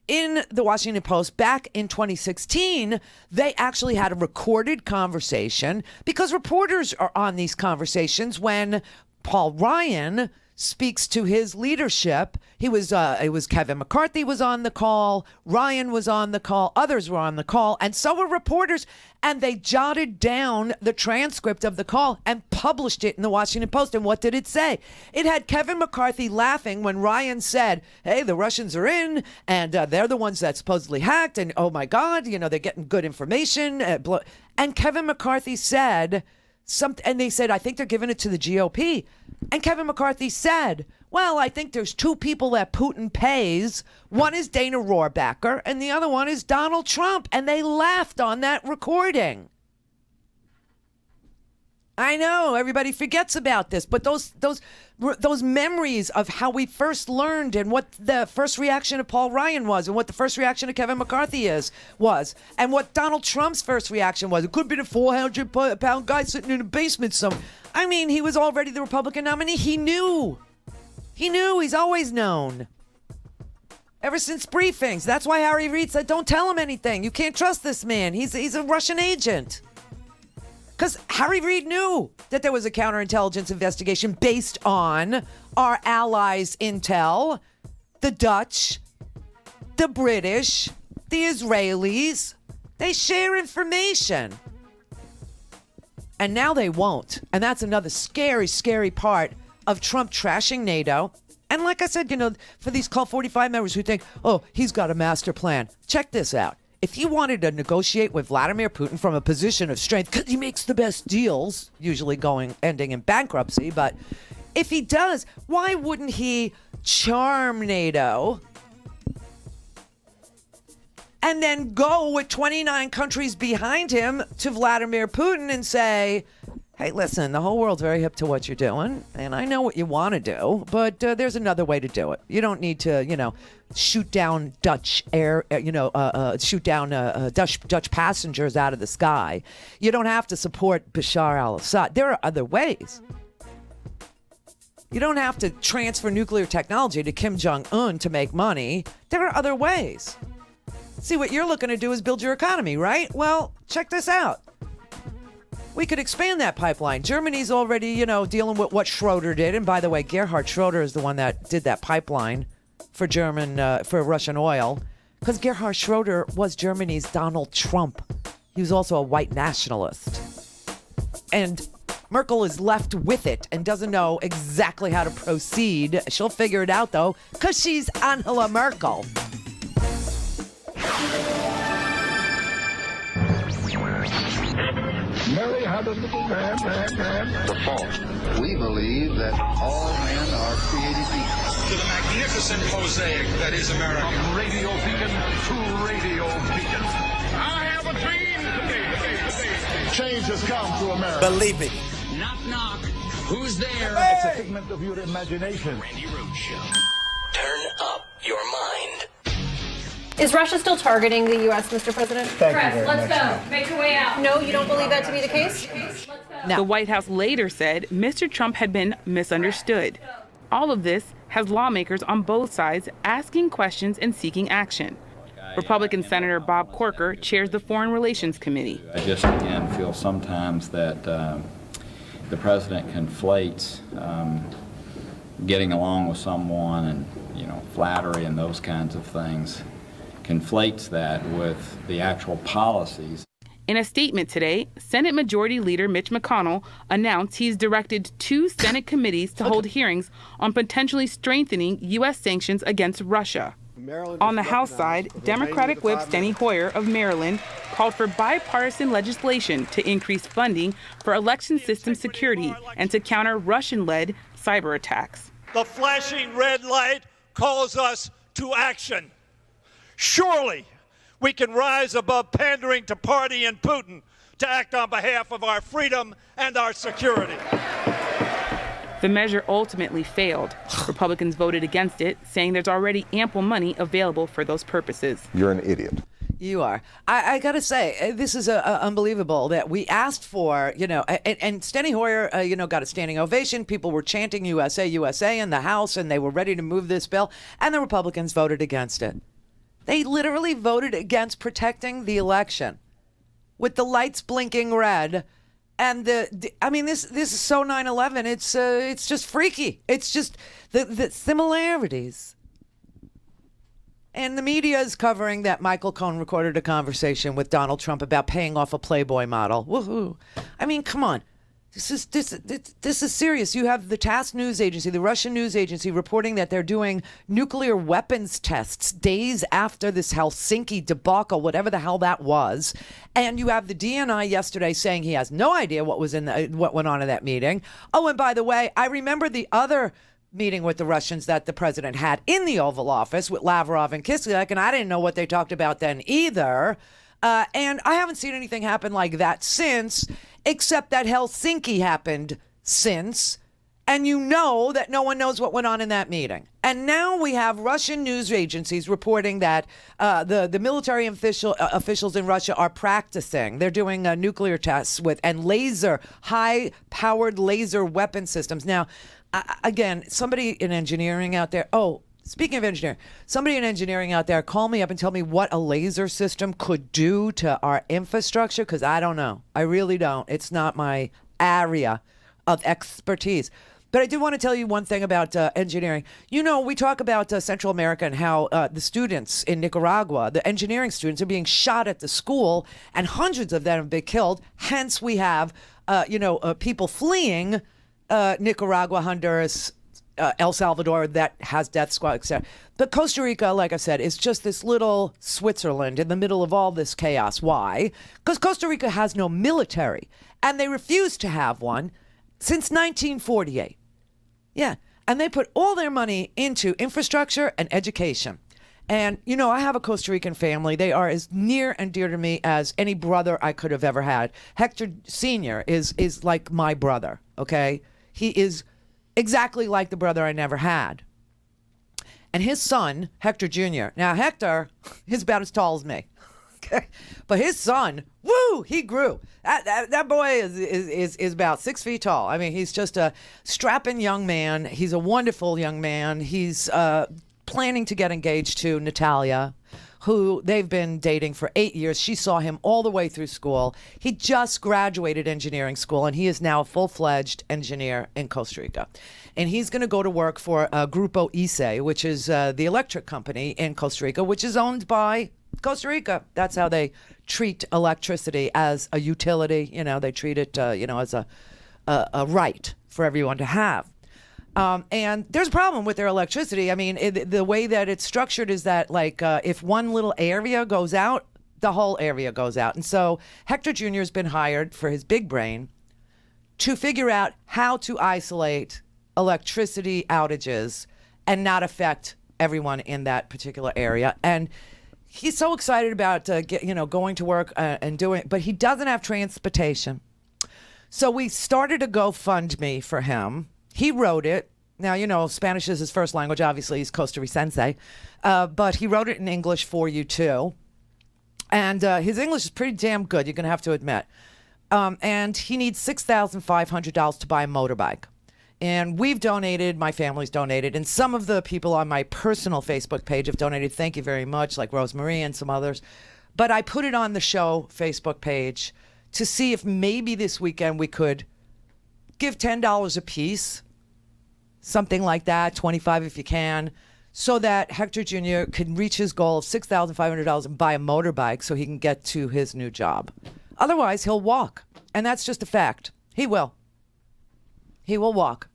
in the Washington Post back in 2016, they actually had a recorded conversation because reporters are on these conversations when Paul Ryan speaks to his leadership. It was Kevin McCarthy was on the call, Ryan was on the call, others were on the call, and so were reporters, and they jotted down the transcript of the call and published it in the Washington Post. And what did it say? It had Kevin McCarthy laughing when Ryan said, hey, the Russians are in, and they're the ones that supposedly hacked, and oh my God, they're getting good information. And Kevin McCarthy said, and they said, I think they're giving it to the GOP. And Kevin McCarthy said, well, I think there's two people that Putin pays. One is Dana Rohrabacher, and the other one is Donald Trump. And they laughed on that recording. I know everybody forgets about this, but those memories of how we first learned and what the first reaction of Paul Ryan was and what the first reaction of Kevin McCarthy was and what Donald Trump's first reaction was. It could be a 400-pound guy sitting in a basement I mean, he was already the Republican nominee. He knew. He's always known. Ever since briefings. That's why Harry Reid said, don't tell him anything. You can't trust this man. He's a Russian agent. Because Harry Reid knew that there was a counterintelligence investigation based on our allies' intel, the Dutch, the British, the Israelis. They share information. And now they won't. And that's another scary, scary part of Trump trashing NATO. And like I said, for these Cult 45 members who think, oh, he's got a master plan. Check this out. If he wanted to negotiate with Vladimir Putin from a position of strength, because he makes the best deals, usually ending in bankruptcy, but if he does, why wouldn't he charm NATO and then go with 29 countries behind him to Vladimir Putin and say, hey, listen, the whole world's very hip to what you're doing, and I know what you want to do, but there's another way to do it. You don't need to, shoot down Dutch Dutch passengers out of the sky. You don't have to support Bashar al-Assad. There are other ways. You don't have to transfer nuclear technology to Kim Jong-un to make money. There are other ways. See, what you're looking to do is build your economy, right? Well, check this out. We could expand that pipeline. Germany's already, dealing with what Schroeder did. And by the way, Gerhard Schroeder is the one that did that pipeline for Russian oil. Because Gerhard Schroeder was Germany's Donald Trump. He was also a white nationalist. And Merkel is left with it and doesn't know exactly how to proceed. She'll figure it out, though, because she's Angela Merkel. Mary had a little man. The fault. We believe that all men are created equal. To the magnificent mosaic that is America. From radio beacon to radio beacon. I have a dream today. Change has come to America. Believe it. Knock, knock. Who's there? It's a figment of your imagination. Randi Rhodes Show. Turn up your mind. Is Russia still targeting the U.S., Mr. President? Press, let's go. Make your way out. No, you don't believe that to be the case? No. The White House later said Mr. Trump had been misunderstood. All of this has lawmakers on both sides asking questions and seeking action. Republican Senator Bob Corker chairs the Foreign Relations Committee. I just again feel sometimes that the president conflates getting along with someone and, flattery and those kinds of things, conflates that with the actual policies. In a statement today, Senate Majority Leader Mitch McConnell announced he's directed 2 Senate committees to hold hearings on potentially strengthening U.S. sanctions against Russia. On the House side, Democratic Whip Steny Hoyer of Maryland called for bipartisan legislation to increase funding for election system security and to counter Russian-led cyber attacks. The flashing red light calls us to action. Surely we can rise above pandering to party and Putin to act on behalf of our freedom and our security. The measure ultimately failed. Republicans voted against it, saying there's already ample money available for those purposes. You're an idiot. You are. I got to say, this is unbelievable that we asked for, and Steny Hoyer, got a standing ovation. People were chanting USA, USA in the House, and they were ready to move this bill, and the Republicans voted against it. They literally voted against protecting the election with the lights blinking red. And this is so 9/11. It's just freaky. It's just the similarities. And the media is covering that Michael Cohen recorded a conversation with Donald Trump about paying off a Playboy model. Woohoo! I mean, come on. This is serious. You have the TASS news agency, the Russian news agency, reporting that they're doing nuclear weapons tests days after this Helsinki debacle, whatever the hell that was. And you have the DNI yesterday saying he has no idea what went on in that meeting. Oh, and by the way, I remember the other meeting with the Russians that the president had in the Oval Office with Lavrov and Kislyak, and I didn't know what they talked about then either. And I haven't seen anything happen like that since, except that Helsinki happened since. And you know that no one knows what went on in that meeting. And now we have Russian news agencies reporting that the military officials in Russia are practicing. They're doing nuclear tests and high-powered laser weapon systems. Now, again, somebody in engineering out there, speaking of engineering, somebody in engineering out there, call me up and tell me what a laser system could do to our infrastructure, because I don't know. I really don't. It's not my area of expertise. But I do want to tell you one thing about engineering. We talk about Central America and how the students in Nicaragua, the engineering students, are being shot at the school, and hundreds of them have been killed. Hence, we have, people fleeing Nicaragua, Honduras, El Salvador that has death squad, etc. But Costa Rica, like I said, is just this little Switzerland in the middle of all this chaos. Why? Because Costa Rica has no military, and they refused to have one since 1948. Yeah, and they put all their money into infrastructure and education. And, I have a Costa Rican family. They are as near and dear to me as any brother I could have ever had. Hector Sr. is like my brother, okay? He is exactly like the brother I never had. And his son, Hector Jr. Now, Hector is about as tall as me. Okay. But his son, he grew. That boy is about 6 feet tall. I mean, he's just a strapping young man. He's a wonderful young man. He's planning to get engaged to Natalia, who they've been dating for 8 years. She saw him all the way through school. He just graduated engineering school, and he is now a full-fledged engineer in Costa Rica. And he's going to go to work for Grupo ICE, which is the electric company in Costa Rica, which is owned by Costa Rica. That's how they treat electricity, as a utility. They treat it, as a right for everyone to have. And there's a problem with their electricity. I mean, the way that it's structured is that, if one little area goes out, the whole area goes out. And so Hector Jr. has been hired for his big brain to figure out how to isolate electricity outages and not affect everyone in that particular area. And he's so excited about going to work and doing it, but he doesn't have transportation. So we started a GoFundMe for him. He wrote it. Now, Spanish is his first language. Obviously, he's Costa Ricense. But he wrote it in English for you, too. And his English is pretty damn good, you're going to have to admit. And he needs $6,500 to buy a motorbike. And we've donated, my family's donated, and some of the people on my personal Facebook page have donated. Thank you very much, like Rosemarie and some others. But I put it on the show Facebook page to see if maybe this weekend we could give $10 a piece, something like that, $25 if you can, so that Hector Jr. can reach his goal of $6,500 and buy a motorbike so he can get to his new job. Otherwise, he'll walk. And that's just a fact. He will. He will walk.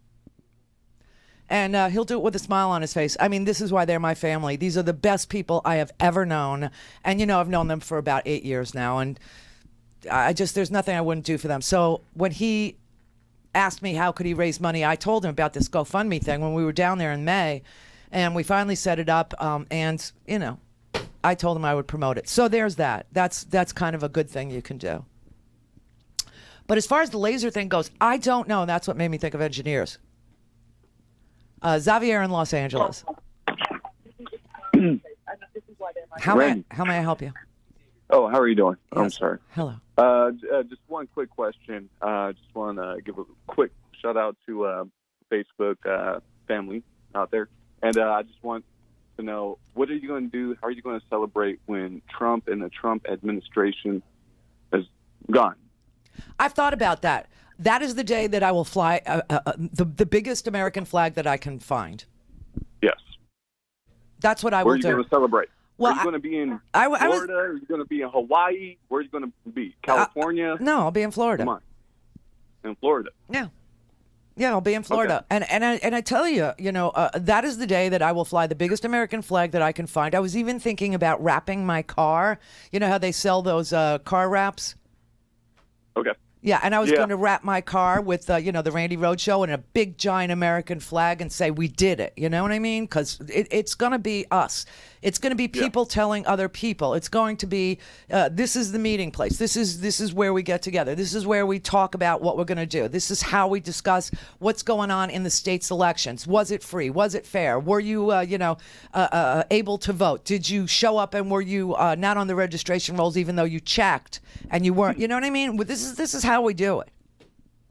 And he'll do it with a smile on his face. I mean, this is why they're my family. These are the best people I have ever known. And, I've known them for about 8 years now. And there's nothing I wouldn't do for them. So when he asked me how could he raise money, I told him about this GoFundMe thing when we were down there in May. And we finally set it up. And, I told him I would promote it. So there's that. That's kind of a good thing you can do. But as far as the laser thing goes, I don't know. That's what made me think of engineers. Xavier in Los Angeles. How may I help you? Oh, how are you doing? Yes. I'm sorry. Hello. Just one quick question. Just want to give a quick shout out to Facebook family out there, and I just want to know, what are you going to do? How are you going to celebrate when Trump and the Trump administration is gone? I've thought about that. That is the day that I will fly the biggest American flag that I can find. Yes. That's what I Where will do. Where are you going to celebrate? Well, are you going to be in Florida? Are you going to be in Hawaii? Where are you going to be? California? No, I'll be in Florida. Come on. In Florida? Yeah. Yeah, I'll be in Florida. Okay. And I tell you, that is the day that I will fly the biggest American flag that I can find. I was even thinking about wrapping my car. You know how they sell those car wraps? Okay. Yeah, and I was going to wrap my car with, the Randi Rhodes Show and a big, giant American flag and say, we did it. You know what I mean? Because it's going to be us. It's going to be people telling other people. It's going to be, this is the meeting place. This is where we get together. This is where we talk about what we're going to do. This is how we discuss what's going on in the state's elections. Was it free? Was it fair? Were you, able to vote? Did you show up and were you not on the registration rolls even though you checked and you weren't? You know what I mean? This is how we do it.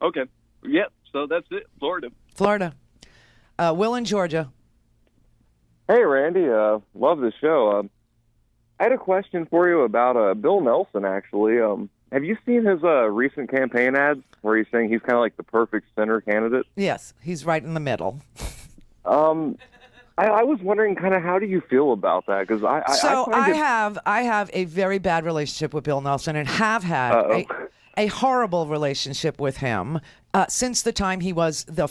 Okay. Yep. So that's it. Florida. Will in Georgia. Hey, Randy. Love the show. I had a question for you about Bill Nelson, actually. Have you seen his recent campaign ads where he's saying he's kind of like the perfect center candidate? Yes, he's right in the middle. I was wondering kind of how do you feel about that? Because I have a very bad relationship with Bill Nelson and have had a horrible relationship with him since the time he was the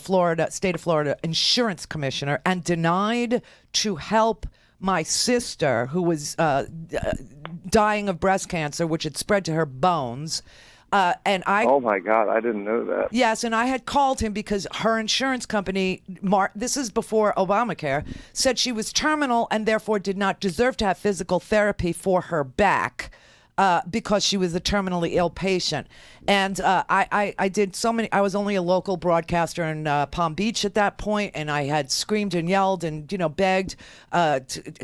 state of Florida insurance commissioner and denied to help my sister who was dying of breast cancer, which had spread to her bones. Oh my God, I didn't know that. Yes, and I had called him because her insurance company, this is before Obamacare, said she was terminal and therefore did not deserve to have physical therapy for her back. Because she was a terminally ill patient. And I did so many, I was only a local broadcaster in Palm Beach at that point, and I had screamed and yelled and, begged,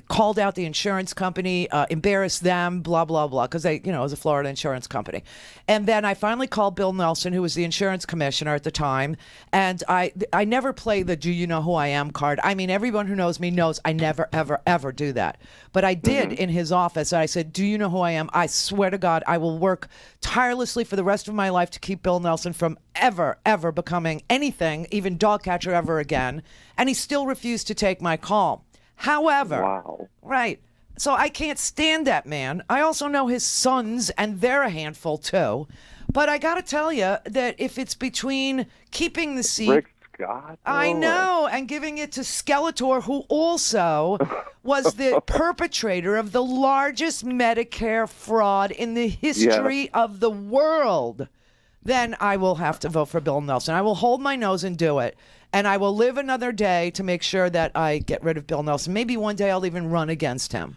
called out the insurance company, embarrassed them, blah, blah, blah, because it was a Florida insurance company. And then I finally called Bill Nelson, who was the insurance commissioner at the time, and I never play the do you know who I am card. I mean, everyone who knows me knows I never, ever, ever do that. But I did in his office. I said, do you know who I am? I swear to God, I will work tirelessly for the rest of my life to keep Bill Nelson from ever, ever becoming anything, even dog catcher ever again. And he still refused to take my call. However, right. So I can't stand that man. I also know his sons, and they're a handful too. But I got to tell you that if it's between keeping the seat, Rick Scott, I know, and giving it to Skeletor, who also was the perpetrator of the largest Medicare fraud in the history of the world, then I will have to vote for Bill Nelson. I will hold my nose and do it. And I will live another day to make sure that I get rid of Bill Nelson. Maybe one day I'll even run against him.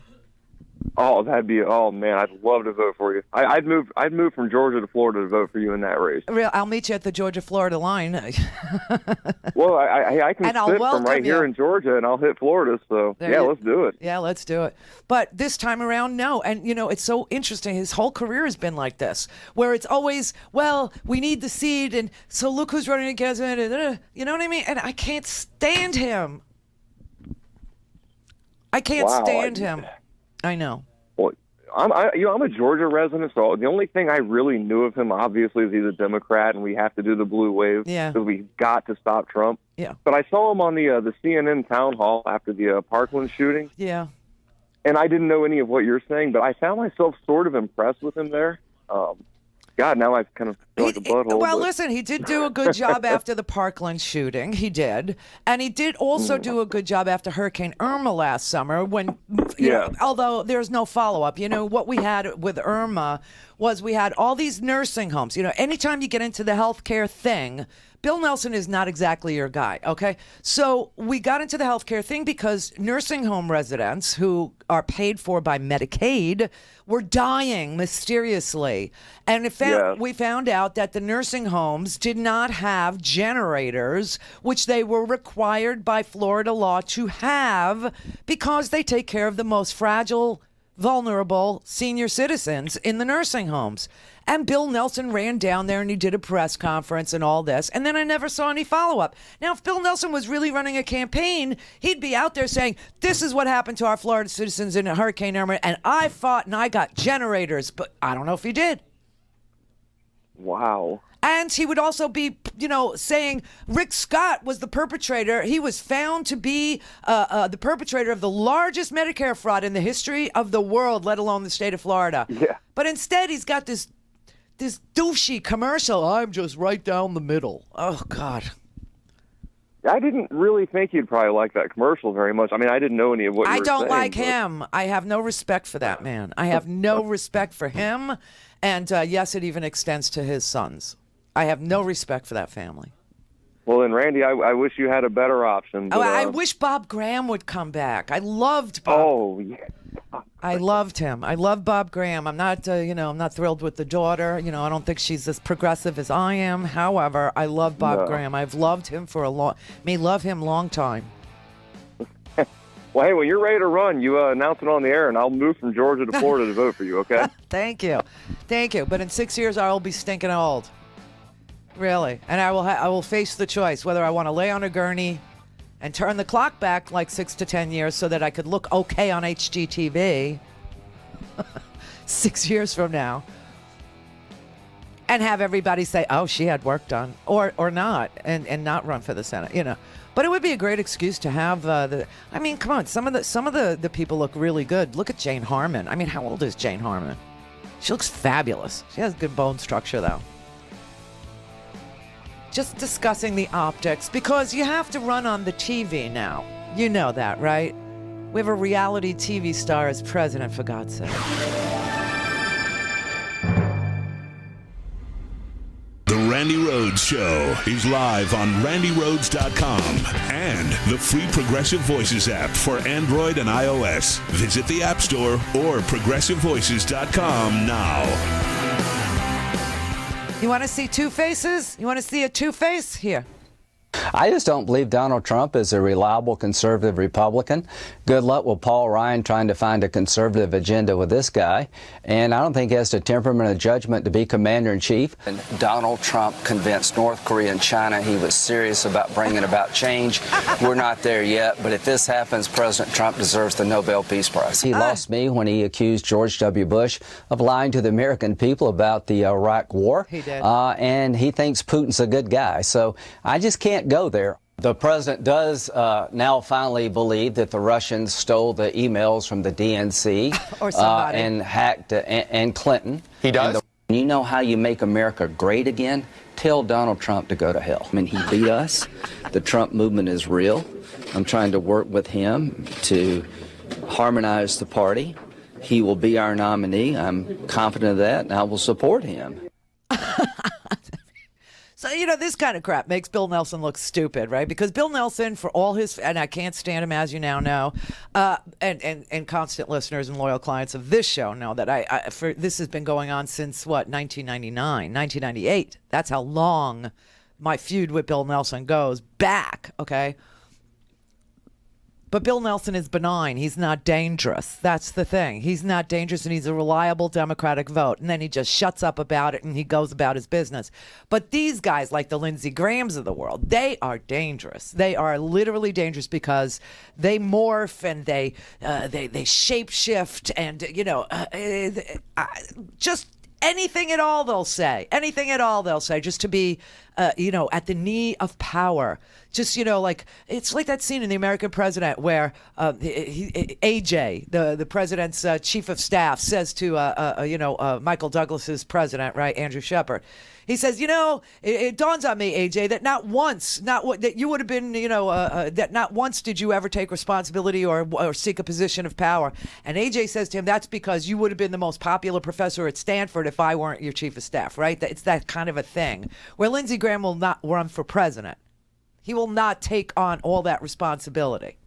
Oh, man, I'd love to vote for you. I'd move from Georgia to Florida to vote for you in that race. I'll meet you at the Georgia-Florida line. Well, I can and sit from right here in Georgia, and I'll hit Florida. So let's do it. Yeah, let's do it. But this time around, no. And it's so interesting. His whole career has been like this, where it's always, well, we need the seed, and so look who's running against it. You know what I mean? And I can't stand him. I can't stand him. I know. Well, I'm a Georgia resident, so the only thing I really knew of him, obviously, is he's a Democrat, and we have to do the blue wave because we got to stop Trump. Yeah. But I saw him on the CNN town hall after the Parkland shooting. Yeah. And I didn't know any of what you're saying, but I found myself sort of impressed with him there. God, now I kind of feel like a butthole. Well, listen, he did do a good job after the Parkland shooting. He did. And he did also do a good job after Hurricane Irma last summer when, you know, although there's no follow-up. You know, what we had with Irma was we had all these nursing homes. You know, anytime you get into the healthcare thing, Bill Nelson is not exactly your guy, okay? So we got into the healthcare thing because nursing home residents who are paid for by Medicaid were dying mysteriously. And we found out that the nursing homes did not have generators, which they were required by Florida law to have because they take care of the most fragile, vulnerable senior citizens in the nursing homes. And Bill Nelson ran down there and he did a press conference and all this. And then I never saw any follow-up. Now, if Bill Nelson was really running a campaign, he'd be out there saying, this is what happened to our Florida citizens in Hurricane Irma, and I fought and I got generators. But I don't know if he did. Wow. And he would also be, you know, saying Rick Scott was the perpetrator. He was found to be the perpetrator of the largest Medicare fraud in the history of the world, let alone the state of Florida. Yeah. But instead, he's got this douchey commercial. I'm just right down the middle. Oh, God. I didn't really think you'd probably like that commercial very much. I mean, I didn't know any of what you were saying. I don't like him. I have no respect for that man. I have no respect for him. And yes, it even extends to his sons. I have no respect for that family. Well, then, Randy, I wish you had a better option. But, I wish Bob Graham would come back. I loved Bob. Oh, yeah. I loved him. I love Bob Graham. I'm not, I'm not thrilled with the daughter. You know, I don't think she's as progressive as I am. However, I love Bob Graham. I've loved him for love him long time. Well, hey, when you're ready to run, you announce it on the air, and I'll move from Georgia to Florida to vote for you, okay? Thank you. But in 6 years, I will be stinking old. Really. And I will face the choice whether I want to lay on a gurney and turn the clock back like 6 to 10 years so that I could look okay on HGTV 6 years from now and have everybody say, oh, she had work done, or not, and not run for the Senate, you know. But it would be a great excuse to have come on, some of the people look really good. Look at Jane Harmon. I mean, how old is Jane Harmon? She looks fabulous. She has good bone structure, though. Just discussing the optics, because you have to run on the TV now. You know that, right? We have a reality TV star as president, for God's sake. The Randi Rhodes Show is live on RandiRhodes.com and the free Progressive Voices app for Android and iOS. Visit the App Store or ProgressiveVoices.com now. You want to see two faces? You want to see a two-face? Here. I just don't believe Donald Trump is a reliable conservative Republican. Good luck with Paul Ryan trying to find a conservative agenda with this guy. And I don't think he has the temperament or judgment to be commander-in-chief. And Donald Trump convinced North Korea and China he was serious about bringing about change. We're not there yet, but if this happens, President Trump deserves the Nobel Peace Prize. He lost me when he accused George W. Bush of lying to the American people about the Iraq War. He did. And he thinks Putin's a good guy. So I just can't go there. The president does now finally believe that the Russians stole the emails from the DNC or somebody. And hacked and Clinton. He does? You know how you make America great again? Tell Donald Trump to go to hell. I mean, he beat us. The Trump movement is real. I'm trying to work with him to harmonize the party. He will be our nominee. I'm confident of that, and I will support him. So, you know, this kind of crap makes Bill Nelson look stupid, right? Because Bill Nelson, for all his, and I can't stand him, as you now know, and constant listeners and loyal clients of this show know that this has been going on since, 1999, 1998. That's how long my feud with Bill Nelson goes back, okay? But Bill Nelson is benign. He's not dangerous. That's the thing. He's not dangerous, and he's a reliable Democratic vote. And then he just shuts up about it, and he goes about his business. But these guys, like the Lindsey Grahams of the world, they are dangerous. They are literally dangerous because they morph and they shapeshift and, just anything at all they'll say. Anything at all they'll say just to be, at the knee of power. Just, like, it's like that scene in The American President where AJ, the president's chief of staff, says to, Michael Douglas's president, right, Andrew Shepard. He says, it dawns on me, AJ, that that you would have been, that not once did you ever take responsibility or seek a position of power. And AJ says to him, that's because you would have been the most popular professor at Stanford if I weren't your chief of staff, right? It's that kind of a thing where Lindsey Graham will not run for president. He will not take on all that responsibility.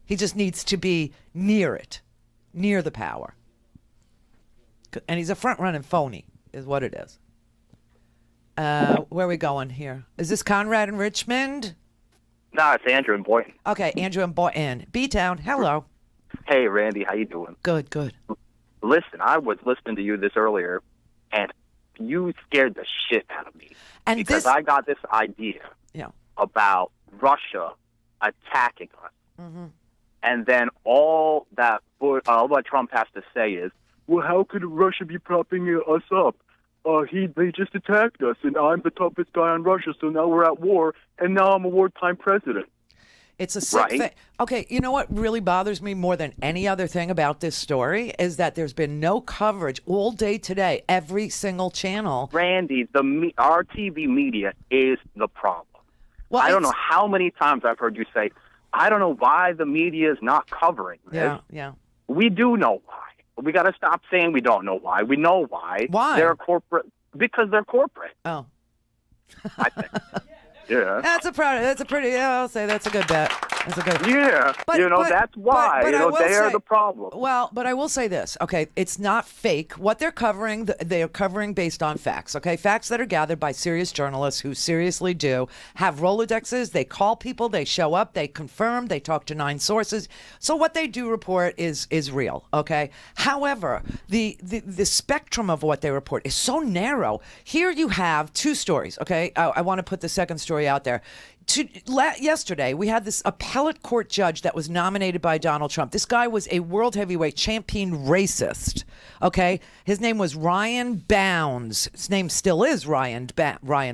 He just needs to be near it, near the power. And he's a front-running phony, is what it is. Where are we going here? Is this Conrad in Richmond? No, it's Andrew in Boynton. Okay, Andrew in Boynton. B-Town, hello. Hey, Randy, how you doing? Good. Listen, I was listening to you this earlier, and you scared the shit out of me. Because I got this idea about Russia attacking us. Mm-hmm. And then all what Trump has to say is, well, how could Russia be propping us up? They just attacked us, and I'm the toughest guy on Russia, so now we're at war, and now I'm a wartime president. It's a sick thing. Okay, you know what really bothers me more than any other thing about this story is that there's been no coverage all day today, every single channel. Randy, our TV media is the problem. Well, I don't know how many times I've heard you say, I don't know why the media is not covering this. Yeah. We do know why. We got to stop saying we don't know why. We know why. Why? They're corporate. Because they're corporate. Oh. I think. Yeah. I'll say that's a good bet. That's a good. Yeah. That's why. They are the problem. Well, but I will say this. Okay, it's not fake. What they're covering, they are covering based on facts. Okay, facts that are gathered by serious journalists who seriously do have Rolodexes. They call people. They show up. They confirm. They talk to 9 sources. So what they do report is real. Okay. However, the spectrum of what they report is so narrow. Here you have 2 stories. Okay, I want to put the second story out there. Yesterday, we had this appellate court judge that was nominated by Donald Trump. This guy was a world heavyweight champion racist. Okay, his name was Ryan Bounds. His name still is Ryan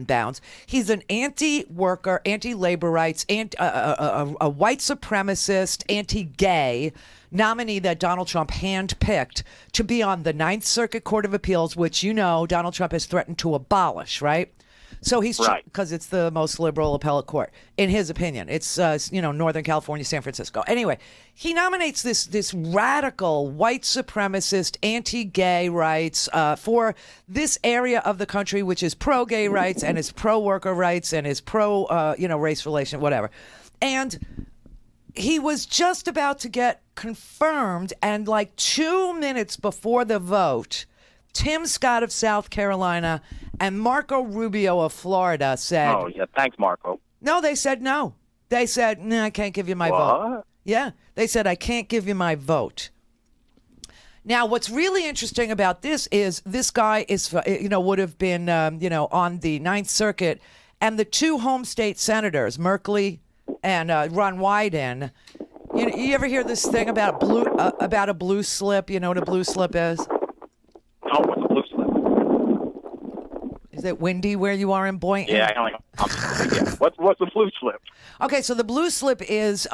Bounds. He's an anti-worker, anti-labor rights, a white supremacist, anti-gay nominee that Donald Trump handpicked to be on the Ninth Circuit Court of Appeals, which Donald Trump has threatened to abolish. Right. So he's because it's the most liberal appellate court, in his opinion. It's Northern California, San Francisco. Anyway, he nominates this radical white supremacist, anti-gay rights for this area of the country, which is pro-gay rights and is pro-worker rights and is race relation, whatever. And he was just about to get confirmed, and like 2 minutes before the vote, Tim Scott of South Carolina and Marco Rubio of Florida said... Oh, yeah. Thanks, Marco. No, they said no. They said, no, I can't give you my vote. Yeah. They said, I can't give you my vote. Now, what's really interesting about this is this guy is, would have been, on the Ninth Circuit, and the 2 home state senators, Merkley and Ron Wyden. You ever hear this thing about a blue slip? You know what a blue slip is? Oh, what's a blue slip? Is it windy where you are in Boynton? Yeah, What's a blue slip? Okay, so the blue slip is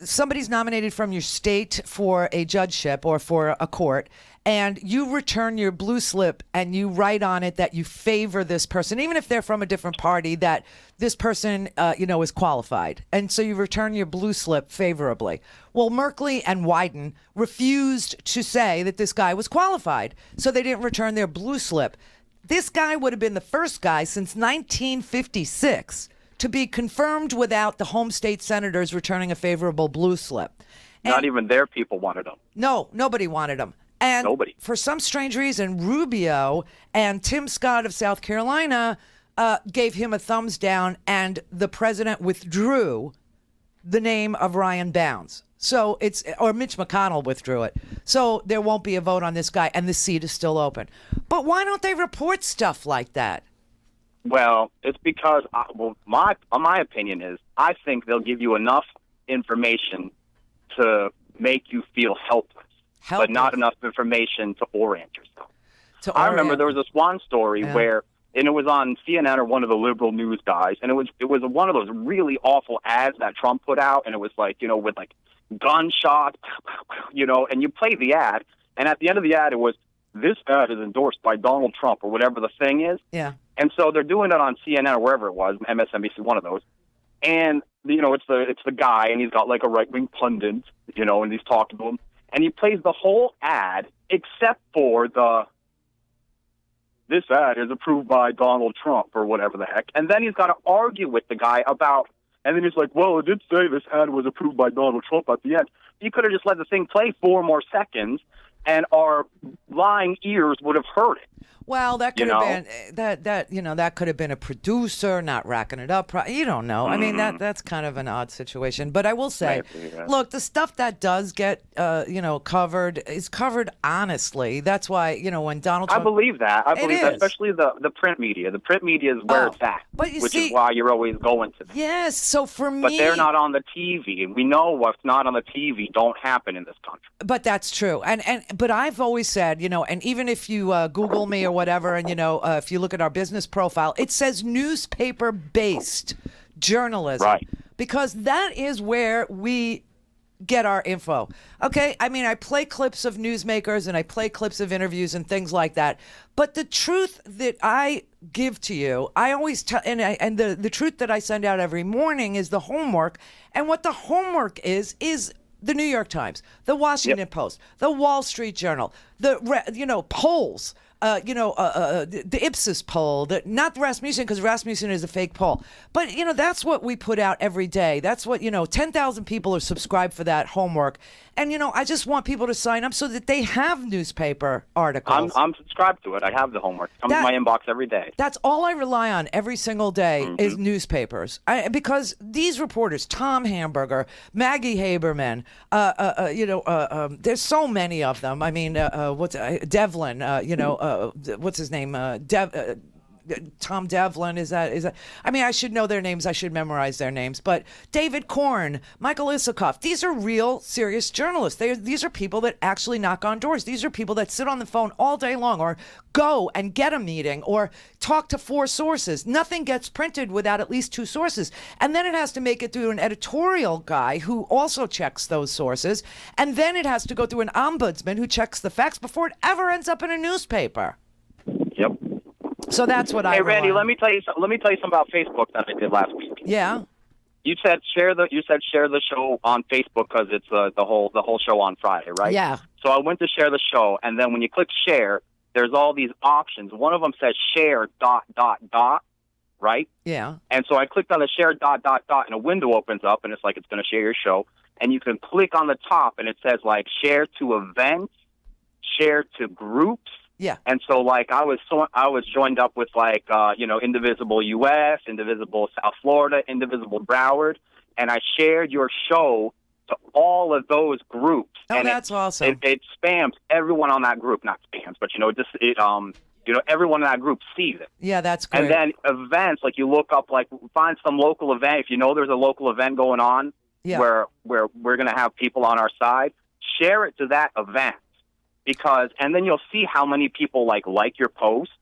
somebody's nominated from your state for a judgeship or for a court, and you return your blue slip and you write on it that you favor this person, even if they're from a different party, that this person, is qualified. And so you return your blue slip favorably. Well, Merkley and Wyden refused to say that this guy was qualified, so they didn't return their blue slip. This guy would have been the first guy since 1956 to be confirmed without the home state senators returning a favorable blue slip. Not even their people wanted him. No, nobody wanted him. And nobody. For some strange reason, Rubio and Tim Scott of South Carolina gave him a thumbs down, and the president withdrew the name of Ryan Bounds. So or Mitch McConnell withdrew it. So there won't be a vote on this guy, and the seat is still open. But why don't they report stuff like that? Well, it's because, my opinion is, I think they'll give you enough information to make you feel helpless, but not enough information to orient yourself. I remember there was this one story where, and it was on CNN or one of the liberal news guys, and it was one of those really awful ads that Trump put out, and it was like, with like gunshots, and you play the ad, and at the end of the ad it was, this ad is endorsed by Donald Trump or whatever the thing is. Yeah. And so they're doing it on CNN or wherever it was, MSNBC, one of those. And, it's the guy, and he's got like a right-wing pundit, and he's talking to him. And he plays the whole ad except for this ad is approved by Donald Trump or whatever the heck. And then he's got to argue with the guy about, and then he's like, well, it did say this ad was approved by Donald Trump at the end. You could have just let the thing play 4 more seconds, and our lying ears would have heard it. Well, that could have been that could have been a producer not racking it up. You don't know. I mean, that's kind of an odd situation. But I will say, look, the stuff that does get covered is covered honestly. That's why when Donald Trump, I believe that, especially the print media. The print media is where it's at, which is why you're always going to them. Yes. So for me, but they're not on the TV, and we know what's not on the TV don't happen in this country. But that's true. But I've always said, and even if you Google me or whatever, and if you look at our business profile, it says newspaper-based journalism, right? Because that is where we get our info. Okay, I mean, I play clips of newsmakers and I play clips of interviews and things like that. But the truth that I give to you, I always tell, and the truth that I send out every morning is the homework. And what the homework is the New York Times, the Washington Post, the Wall Street Journal, the polls. The Ipsos poll, not Rasmussen, because Rasmussen is a fake poll. But, that's what we put out every day. That's what, 10,000 people are subscribed for that homework. And, I just want people to sign up so that they have newspaper articles. I'm subscribed to it. I have the homework. It comes in my inbox every day. That's all I rely on every single day is newspapers. Because these reporters, Tom Hamburger, Maggie Haberman, there's so many of them. I mean, Devlin, what's his name? Tom Devlin, is that? I mean, I should know their names. I should memorize their names. But David Korn, Michael Isikoff, these are real, serious journalists. These are people that actually knock on doors. These are people that sit on the phone all day long or go and get a meeting or talk to 4 sources. Nothing gets printed without at least 2 sources. And then it has to make it through an editorial guy who also checks those sources. And then it has to go through an ombudsman who checks the facts before it ever ends up in a newspaper. Yep. So that's what Hey, Randy, let me tell you something about Facebook that I did last week. Yeah. You said share the show on Facebook because it's the whole show on Friday, right? Yeah. So I went to share the show, and then when you click share, there's all these options. One of them says share ... right? Yeah. And so I clicked on the share ... and a window opens up, and it's like it's going to share your show, and you can click on the top, and it says like share to events, share to groups. Yeah. And so, like, I was joined up with, like, Indivisible U.S., Indivisible South Florida, Indivisible Broward, and I shared your show to all of those groups. Oh, and that's awesome. It spams everyone on that group, not spams, but, everyone in that group sees it. Yeah, that's great. And then events, like, you look up, like, find some local event. If you know there's a local event going on where we're going to have people on our side, share it to that event. And then you'll see how many people like your post,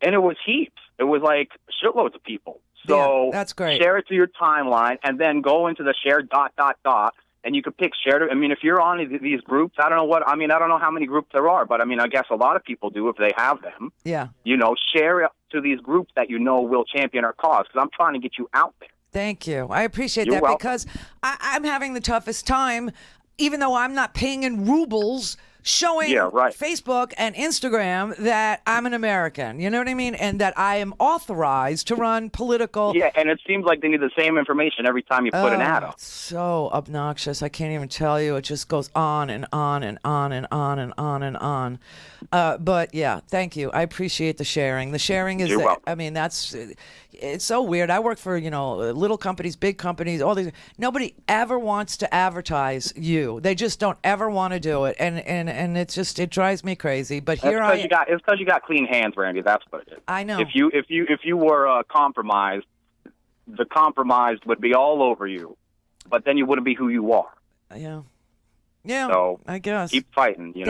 and it was heaps. It was like shitloads of people. So that's great. Share it to your timeline, and then go into the share ... and you can pick share. I mean, if you're on these groups, I don't know how many groups there are, but I mean, I guess a lot of people do if they have them. Yeah. Share it to these groups that will champion our cause, because I'm trying to get you out there. Thank you. I appreciate You're that welcome. because I'm having the toughest time, even though I'm not paying in rubles showing Facebook and Instagram that I'm an American. You know what I mean? And that I am authorized to run political. Yeah, and it seems like they need the same information every time you put an ad up. It's so obnoxious. I can't even tell you. It just goes on and on and on and on and on and on. But yeah, thank you. I appreciate the sharing. The sharing is, I mean, it's so weird. I work for, little companies, big companies, all these. Nobody ever wants to advertise you. They just don't ever want to do it. And it's just, it drives me crazy. But here it's because you got clean hands, Randy. That's what it is. I know. If you were compromised, the compromised would be all over you, but then you wouldn't be who you are. Yeah. So I guess keep fighting. You're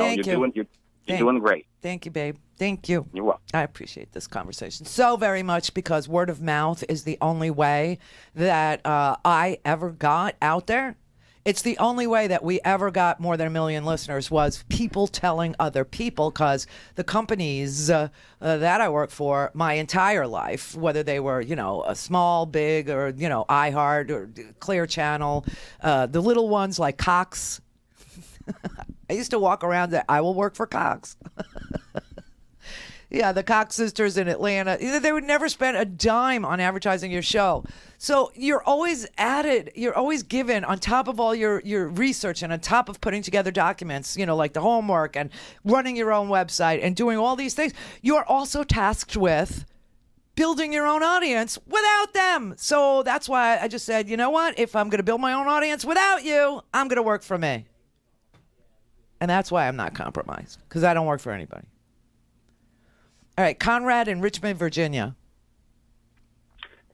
doing great. Thank you, babe. Thank you. You're welcome. I appreciate this conversation so very much because word of mouth is the only way that I ever got out there. It's the only way that we ever got more than 1 million listeners was people telling other people, because the companies that I work for my entire life, whether they were, a small, big, or, iHeart or Clear Channel, the little ones like Cox. I used to walk around that I will work for Cox. Yeah, the Cox sisters in Atlanta. They would never spend a dime on advertising your show. So you're always given, on top of all your research and on top of putting together documents, like the homework and running your own website and doing all these things, you're also tasked with building your own audience without them. So that's why I just said, you know what? If I'm going to build my own audience without you, I'm going to work for me. And that's why I'm not compromised, because I don't work for anybody. All right, Conrad in Richmond, Virginia.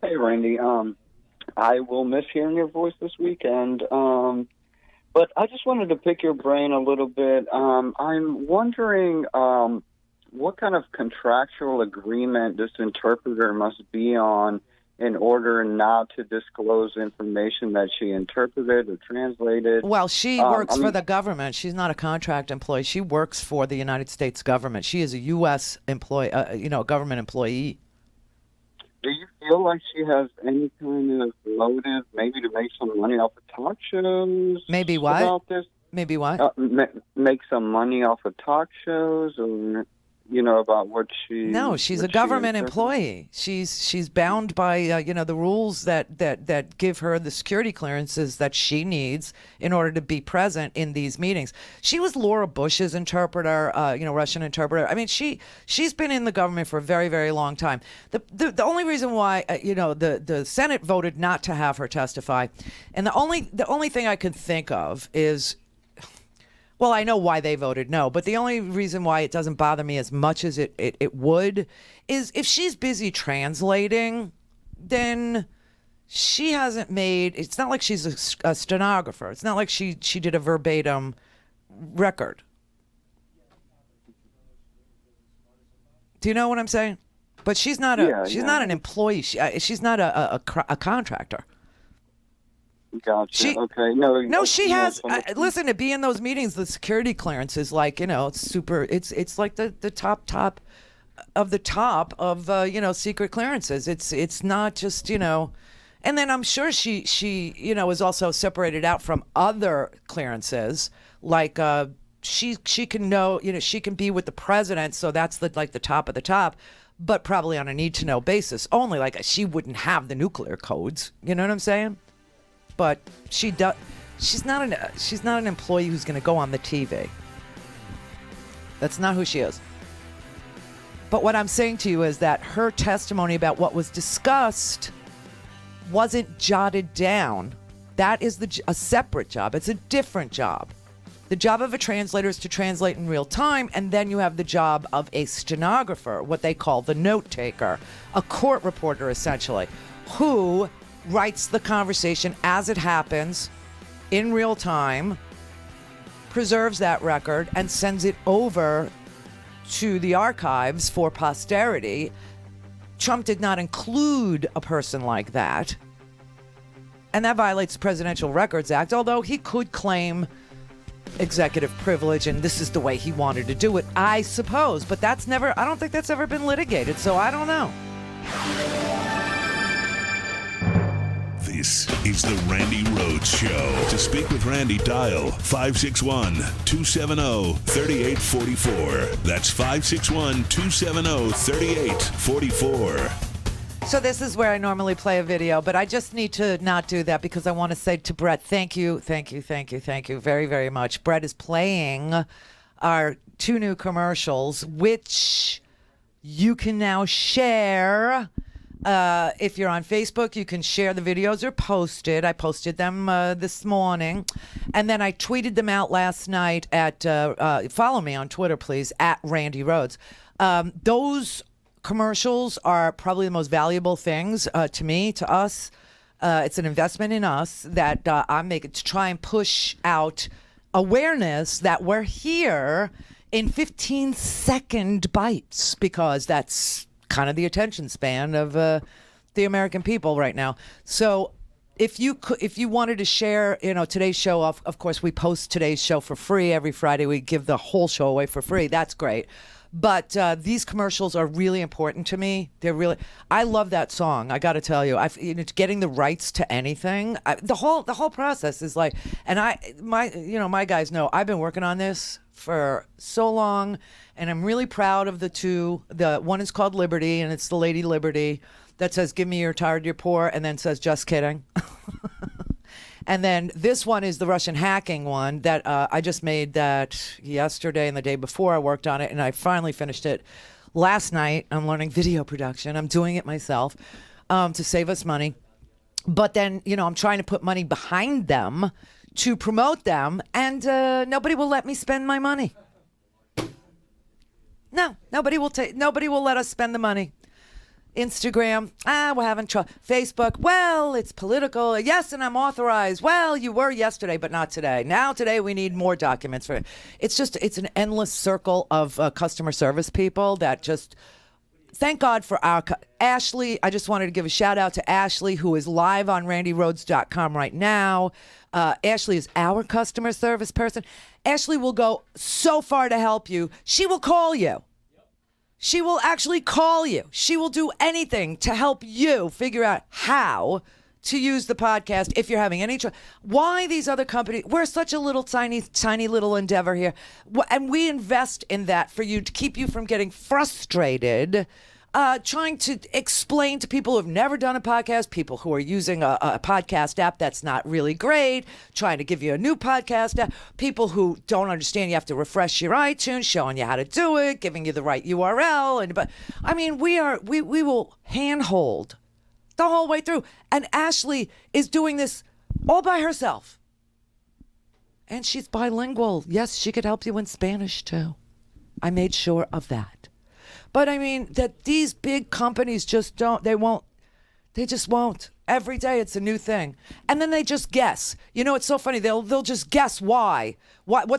Hey, Randy. I will miss hearing your voice this weekend, but I just wanted to pick your brain a little bit. I'm wondering what kind of contractual agreement this interpreter must be on in order not to disclose information that she interpreted or translated. Well, she works for the government. She's not a contract employee. She works for the United States government. She is a U.S. employee, a government employee. Do you feel like she has any kind of motive, maybe to make some money off of talk shows? Maybe what? About this? Maybe what? Make some money off of talk shows, or about what she... No, she's a government employee. She's bound by, the rules that give her the security clearances that she needs in order to be present in these meetings. She was Laura Bush's interpreter, Russian interpreter. I mean, she's been in the government for a very, very long time. The only reason why, the Senate voted not to have her testify, and the only thing I could think of is... Well, I know why they voted no, but the only reason why it doesn't bother me as much as it would is if she's busy translating, then she hasn't made... It's not like she's a stenographer. It's not like she did a verbatim record. Do you know what I'm saying? But she's not not an employee. She's not a contractor. Gotcha. Okay. No, she has. Listen, to be in those meetings, the security clearance is like, it's super. It's like the top of the top of secret clearances. It's not just And then I'm sure she is also separated out from other clearances. Like she can know. She can be with the president, so that's the top of the top. But probably on a need to know basis only. Like she wouldn't have the nuclear codes. You know what I'm saying? But she does. She's not an employee who's going to go on the TV. That's not who she is. But what I'm saying to you is that her testimony about what was discussed wasn't jotted down. That is a separate job. It's a different job. The job of a translator is to translate in real time, and then you have the job of a stenographer, what they call the note taker, a court reporter essentially, who writes the conversation as it happens in real time, preserves that record, and sends it over to the archives for posterity. Trump did not include a person like that. And that violates the Presidential Records Act, although he could claim executive privilege and this is the way he wanted to do it, I suppose. But I don't think that's ever been litigated, so I don't know. This is the Randi Rhodes Show. To speak with Randi, dial 561-270-3844. That's 561-270-3844. So this is where I normally play a video, but I just need to not do that because I want to say to Brett, thank you very, very much. Brett is playing our 2 new commercials, which you can now share. If you're on Facebook, you can share the videos or post it. I posted them this morning, and then I tweeted them out last night at, follow me on Twitter, please, at Randi Rhodes. Those commercials are probably the most valuable things to me, to us. It's an investment in us that I'm making to try and push out awareness that we're here in 15-second bites, because that's kind of the attention span of the American people right now. So if you wanted to share, today's show, of course, we post today's show for free every Friday. We give the whole show away for free. That's great. But these commercials are really important to me. I love that song. I got to tell you, getting the rights to anything, the whole process is like, and my guys know I've been working on this for so long, and I'm really proud of the 2. The one is called Liberty, and it's the Lady Liberty that says, "Give me your tired, you're poor," and then says, "Just kidding." And then this one is the Russian hacking one that I just made that yesterday and the day before. I worked on it, and I finally finished it last night. I'm learning video production. I'm doing it myself to save us money. But then, I'm trying to put money behind them to promote them, and nobody will let me spend my money. No, nobody will let us spend the money. Instagram, we're having trouble. Facebook, well, it's political. Yes, and I'm authorized. Well, you were yesterday, but not today. Now today we need more documents for it. It's an endless circle of customer service people that just, thank God for Ashley. I just wanted to give a shout out to Ashley, who is live on RandiRhodes.com right now. Ashley is our customer service person. Ashley will go so far to help you. She will call you. She will actually call you. She will do anything to help you figure out how to use the podcast if you're having any trouble. Why these other companies? We're such a little tiny little endeavor here. And we invest in that for you to keep you from getting frustrated, trying to explain to people who have never done a podcast, people who are using a podcast app that's not really great, trying to give you a new podcast app, people who don't understand you have to refresh your iTunes, showing you how to do it, giving you the right URL. But I mean, we will handhold the whole way through. And Ashley is doing this all by herself. And she's bilingual. Yes, she could help you in Spanish too. I made sure of that. But I mean, that these big companies just they just won't. Every day it's a new thing. And then they just guess. It's so funny. They'll just guess what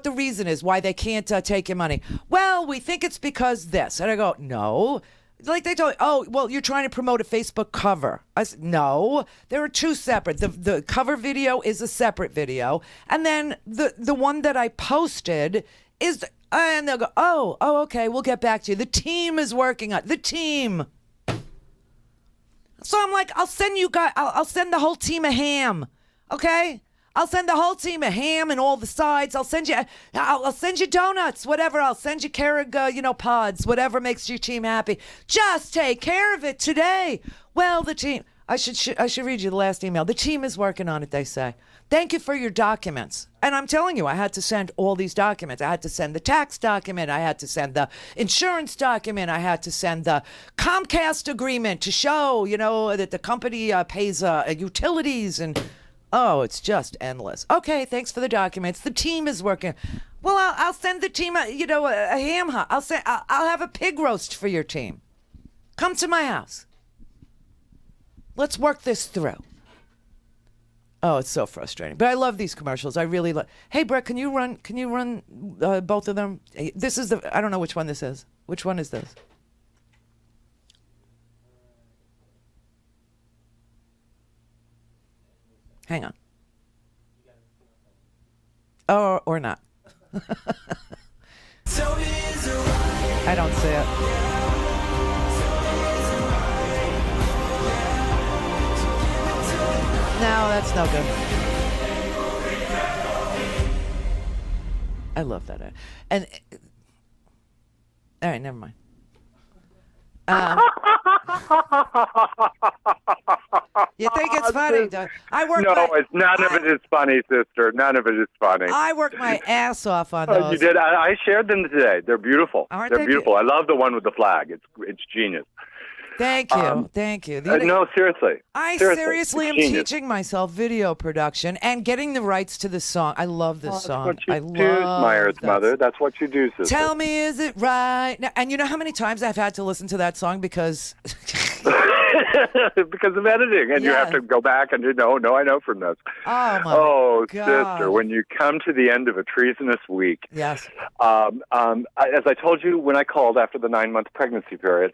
the reason is why they can't take your money. Well, we think it's because this. And I go, no. Like they told, oh, well, you're trying to promote a Facebook cover. I said, no, there are 2 separate. The cover video is a separate video. And then the one that I posted is, and they'll go, oh, okay, we'll get back to you. The team is working on the team. So I'm like, I'll send you guys, I'll send the whole team a ham. Okay? I'll send the whole team a ham and all the sides. I'll send you donuts, whatever. I'll send you Keurig, pods, whatever makes your team happy. Just take care of it today. Well, the team, I should read you the last email. The team is working on it, they say. Thank you for your documents. And I'm telling you, I had to send all these documents. I had to send the tax document. I had to send the insurance document. I had to send the Comcast agreement to show, that the company pays utilities and... Oh, it's just endless. Okay, thanks for the documents. The team is working. Well, I'll send the team, a ham hock. I'll have a pig roast for your team. Come to my house. Let's work this through. Oh, it's so frustrating. But I love these commercials. I really love. Hey, Brett, can you run both of them? This is I don't know which one this is. Which one is this? Hang on. Or not. I don't see it. No, that's no good. I love that. And all right, never mind. You think it's funny? I work. None of it is funny, sister. None of it is funny. I work my ass off on those. You did. I shared them today. They're beautiful. They're beautiful. I love the one with the flag. It's genius. Thank you. Thank you. No, seriously. Seriously am teaching myself video production and getting the rights to the song. I love this song. That's what you do, Myers' mother. That's what you do, sister. Tell me, is it right? Now, and you know how many times I've had to listen to that song because... because of editing, and you have to go back and no, I know from this. Oh, my God. Sister, when you come to the end of a treasonous week... Yes. As I told you when I called after the 9-month pregnancy period...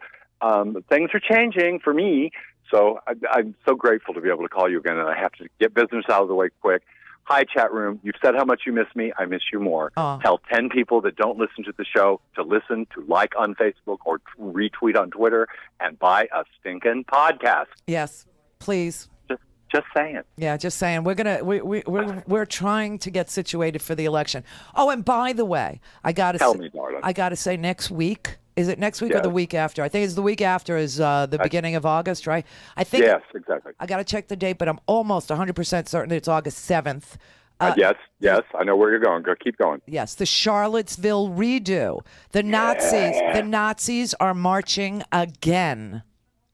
things are changing for me, so I'm so grateful to be able to call you again, and I have to get business out of the way quick. Hi, chat room. You've said how much you miss me. I miss you more. Tell 10 people that don't listen to the show to listen, to like on Facebook or retweet on Twitter, and buy a stinking podcast. Yes, please. Just saying. Yeah, just saying. We're trying to get situated for the election. Oh, and by the way, Tell me, darling. I got to say, next week. Is it next week or the week after? I think it's the week after is the beginning of August, right? I think. Yes, exactly. I got to check the date, but I'm almost 100% certain it's August 7th. Yes, I know where you're going. Keep going. Yes, the Charlottesville redo. The Nazis are marching again.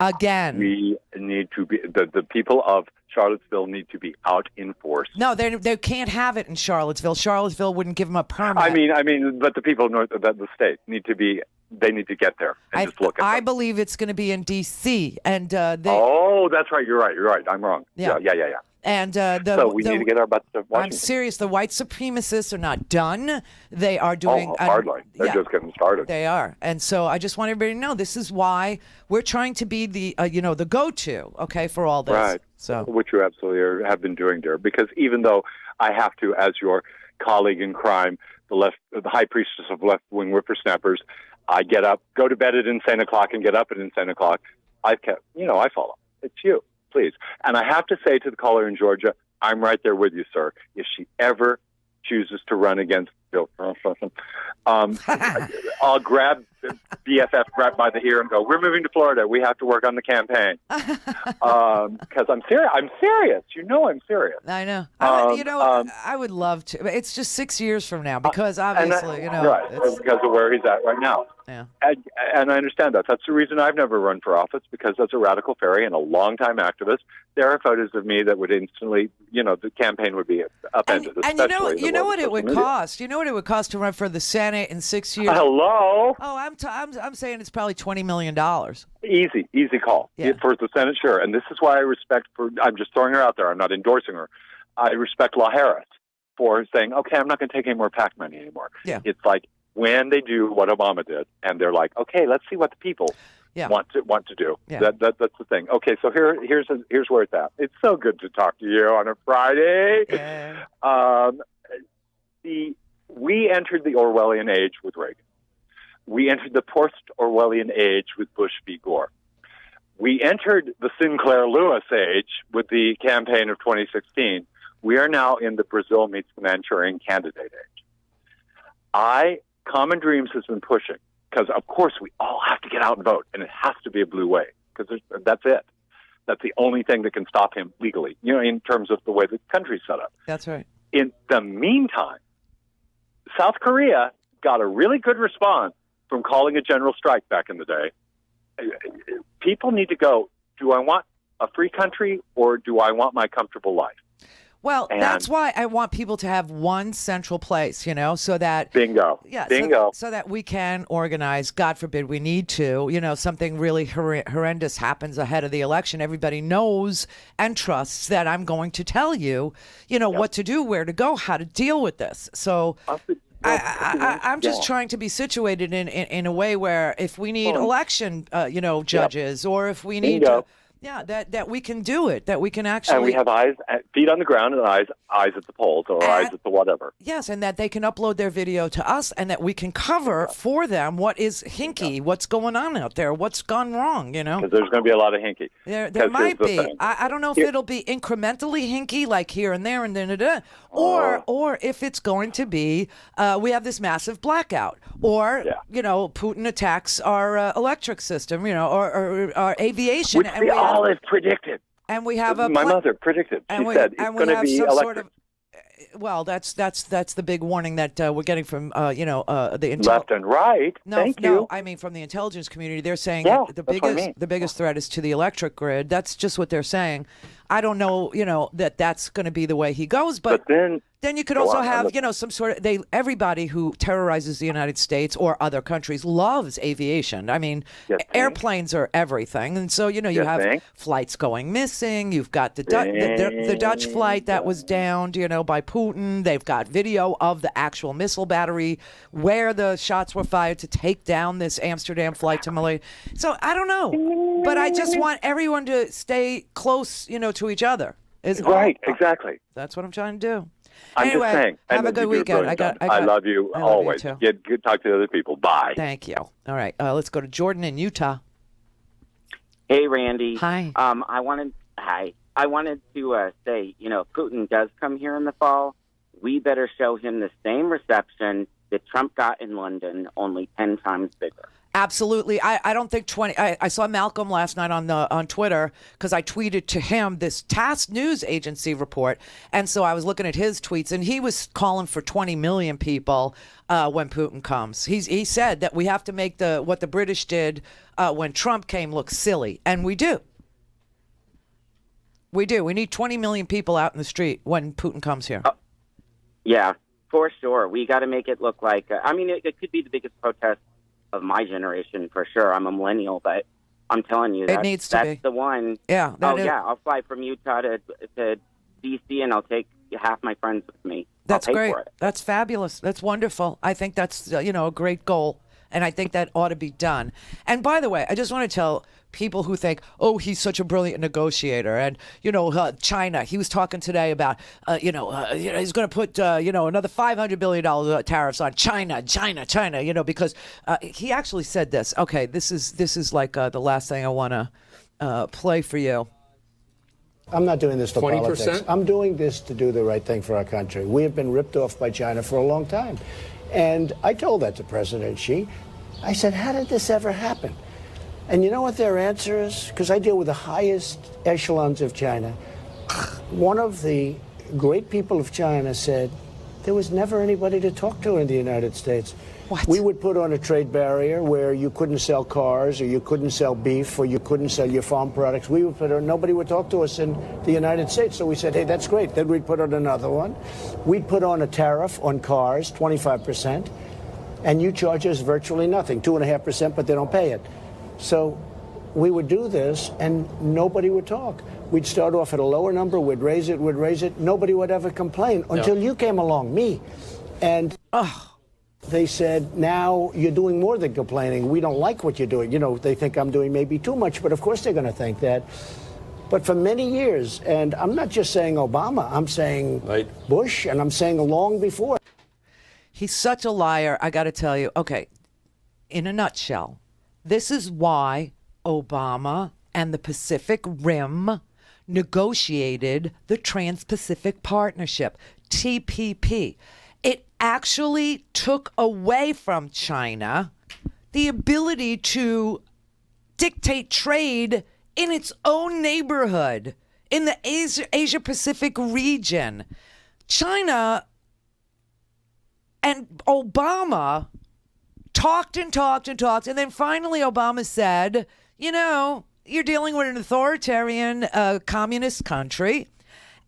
We need to be the people of Charlottesville need to be out in force. No, they can't have it in Charlottesville. Charlottesville wouldn't give them a permit. I mean, but the people of the state need to be. They need to get there and just look at them. I believe it's going to be in D.C. and Oh, that's right. You're right. I'm wrong. Yeah. And so we need to get our butts to Washington. I'm serious. The white supremacists are not done. They are doing hardly. They're just getting started. They are, and so I just want everybody to know this is why we're trying to be the the go-to, for all this. Right. So which you absolutely have been doing, dear. Because even though I have to, as your colleague in crime, the high priestess of left-wing whippersnappers, I get up, go to bed at insane o'clock, and get up at insane o'clock. I follow. It's you. Please. And I have to say to the caller in Georgia, I'm right there with you, sir. If she ever chooses to run against Bill, I'll grab BFF right by the ear and go, we're moving to Florida. We have to work on the campaign. Because I'm serious. I'm serious. I'm serious. I know. I would love to. It's just 6 years from now because obviously, Right. It's because of where he's at right now. Yeah. And I understand that. That's the reason I've never run for office, because as a radical fairy and a longtime activist, there are photos of me that would instantly, the campaign would be upended. And you know what it would cost? You know what it would cost to run for the Senate in 6 years? Hello? Oh, I'm saying it's probably $20 million. Easy call. Yeah. For the Senate, sure. And this is why I respect I'm just throwing her out there. I'm not endorsing her. I respect La Harris for saying, okay, I'm not going to take any more PAC money anymore. Yeah. It's like when they do what Obama did, and they're like, okay, let's see what the people want to do. Yeah. That's the thing. Okay, so here's where it's at. It's so good to talk to you on a Friday. Yeah. We entered the Orwellian age with Reagan. We entered the post-Orwellian age with Bush v. Gore. We entered the Sinclair Lewis age with the campaign of 2016. We are now in the Brazil meets the Manchurian candidate age. Common Dreams has been pushing, because of course we all have to get out and vote, and it has to be a blue wave, because that's it. That's the only thing that can stop him legally, in terms of the way the country's set up. That's right. In the meantime, South Korea got a really good response from calling a general strike back in the day. People need to go, do I want a free country or do I want my comfortable life? Well, that's why I want people to have one central place, so that... Bingo. Yeah, bingo. So that we can organize, God forbid we need to, something really horrendous happens ahead of the election. Everybody knows and trusts that I'm going to tell you, what to do, where to go, how to deal with this. So... I'm just trying to be situated in a way where if we need election, judges, or if we need to, Yeah, that we can do it, that we can actually... And we have eyes, feet on the ground and eyes at the polls or eyes at the whatever. Yes, and that they can upload their video to us and that we can cover for them what is hinky, what's going on out there, what's gone wrong, Because there's going to be a lot of hinky. There might be. I don't know if it'll be incrementally hinky, like here and there and then, or if it's going to be, we have this massive blackout, or, Putin attacks our electric system, or our aviation. Which we all have predicted. And we have my mother predicted. She said it's going to be electric. Well, that's the big warning that we're getting from the left and right. No, I mean from the intelligence community. They're saying the biggest threat is to the electric grid. That's just what they're saying. I don't know, that's going to be the way he goes, but then you could also have, some sort of everybody who terrorizes the United States or other countries loves aviation. I mean, airplanes are everything. And so, you have flights going missing. You've got the Dutch flight that was downed, by Putin. They've got video of the actual missile battery where the shots were fired to take down this Amsterdam flight to Malaysia. So I don't know, but I just want everyone to stay close, to each other. Exactly. That's what I'm trying to do. I'm anyway, just saying. Have a good weekend. I love you always. Good talk to other people. Bye. Thank you. All right. Let's go to Jordan in Utah. Hey, Randy. Hi. I wanted to say, if Putin does come here in the fall, we better show him the same reception that Trump got in London, only 10 times bigger. Absolutely. I don't think 20. I saw Malcolm last night on Twitter because I tweeted to him this TASS news agency report. And so I was looking at his tweets and he was calling for 20 million people when Putin comes. He said that we have to make what the British did when Trump came look silly. And we do. We do. We need 20 million people out in the street when Putin comes here. Yeah, for sure. We got to make it look like, it could be the biggest protest of my generation for sure. I'm a millennial, but I'm telling you, that's the one. Yeah. I'll fly from Utah to DC, and I'll take half my friends with me. That's great. That's fabulous. That's wonderful. I think that's a great goal, and I think that ought to be done. And by the way, I just want to tell people who think, oh, he's such a brilliant negotiator, and China. He was talking today about, he's going to put, another $500 billion tariffs on China, because he actually said this. Okay, this is like the last thing I want to play for you. I'm not doing this for 20%? politics. I'm doing this to do the right thing for our country. We have been ripped off by China for a long time, and I told that to President Xi. I said, how did this ever happen? And you know what their answer is? Because I deal with the highest echelons of China. One of the great people of China said, there was never anybody to talk to in the United States. What? We would put on a trade barrier where you couldn't sell cars or you couldn't sell beef or you couldn't sell your farm products. We would put on, nobody would talk to us in the United States. So we said, hey, that's great. Then we'd put on another one. We'd put on a tariff on cars, 25%, and you charge us virtually nothing, 2.5%, but they don't pay it. So we would do this, and nobody would talk. We'd start off at a lower number, we'd raise it. Nobody would ever complain until you came along, me. And they said, now you're doing more than complaining. We don't like what you're doing. They think I'm doing maybe too much, but of course they're going to think that. But for many years, and I'm not just saying Obama, I'm saying Bush, and I'm saying long before. He's such a liar, I got to tell you. Okay, in a nutshell, this is why Obama and the Pacific Rim negotiated the Trans-Pacific Partnership, TPP. It actually took away from China the ability to dictate trade in its own neighborhood, in the Asia-Pacific region. China and Obama talked, and then finally Obama said, you're dealing with an authoritarian communist country,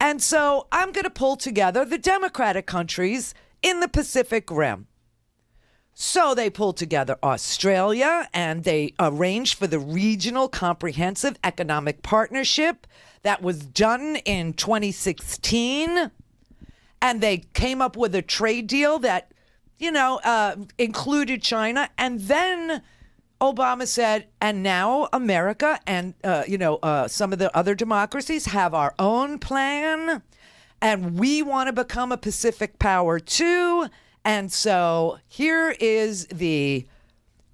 and so I'm going to pull together the democratic countries in the Pacific Rim. So they pulled together Australia, and they arranged for the Regional Comprehensive Economic Partnership that was done in 2016, and they came up with a trade deal that included China. And then Obama said, and now America and, some of the other democracies have our own plan, and we want to become a Pacific power too. And so here is the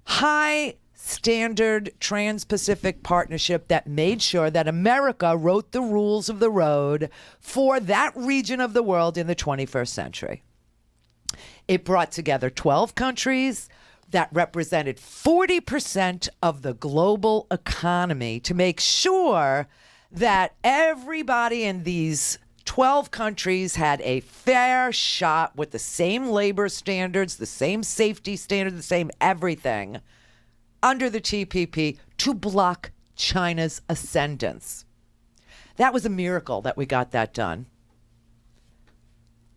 high standard Trans-Pacific Partnership that made sure that America wrote the rules of the road for that region of the world in the 21st century. It brought together 12 countries that represented 40% of the global economy to make sure that everybody in these 12 countries had a fair shot with the same labor standards, the same safety standards, the same everything under the TPP to block China's ascendance. That was a miracle that we got that done.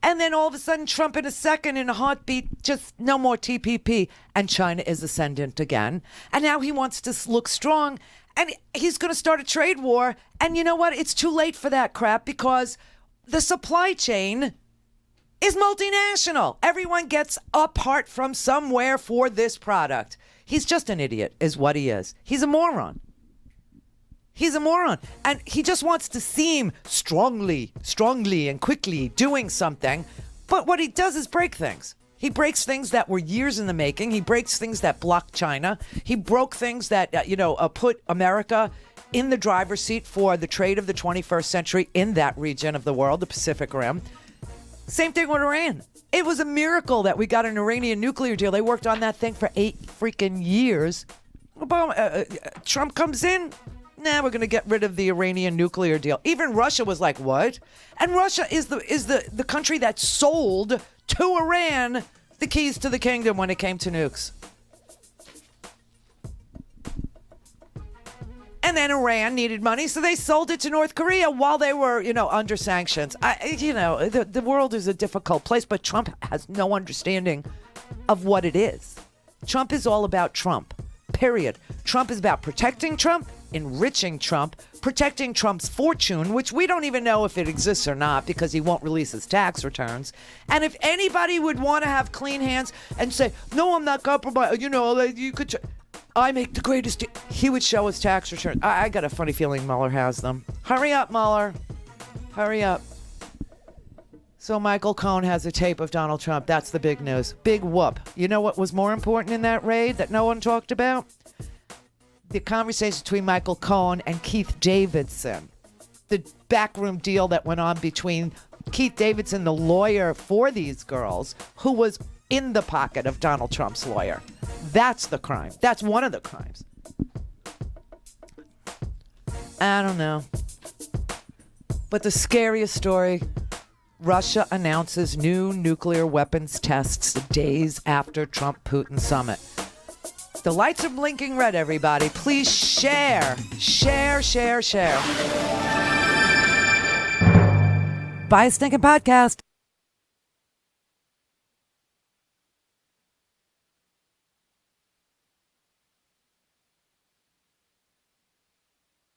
And then all of a sudden, Trump in a second, in a heartbeat, just no more TPP. And China is ascendant again. And now he wants to look strong. And he's going to start a trade war. And you know what? It's too late for that crap because the supply chain is multinational. Everyone gets a part from somewhere for this product. He's just an idiot, is what he is. He's a moron. He's a moron. And he just wants to seem strongly and quickly doing something. But what he does is break things. He breaks things that were years in the making. He breaks things that blocked China. He broke things that, put America in the driver's seat for the trade of the 21st century in that region of the world, the Pacific Rim. Same thing with Iran. It was a miracle that we got an Iranian nuclear deal. They worked on that thing for 8 freaking years. Trump comes in. Nah, we're going to get rid of the Iranian nuclear deal. Even Russia was like, what? And Russia is the country that sold to Iran the keys to the kingdom when it came to nukes. And then Iran needed money, so they sold it to North Korea while they were, under sanctions. The world is a difficult place, but Trump has no understanding of what it is. Trump is all about Trump, period. Trump is about protecting Trump, enriching Trump, protecting Trump's fortune, which we don't even know if it exists or not because he won't release his tax returns. And if anybody would want to have clean hands and say, no, I'm not compromised, you could... I make the greatest... He would show his tax return. I got a funny feeling Mueller has them. Hurry up, Mueller. Hurry up. So Michael Cohen has a tape of Donald Trump. That's the big news. Big whoop. You know what was more important in that raid that no one talked about? The conversation between Michael Cohen and Keith Davidson. The backroom deal that went on between Keith Davidson, the lawyer for these girls, who was in the pocket of Donald Trump's lawyer. That's the crime. That's one of the crimes. I don't know. But the scariest story, Russia announces new nuclear weapons tests days after Trump-Putin summit. The lights are blinking red, everybody. Please share. Share, share, share. Buy a stinking podcast.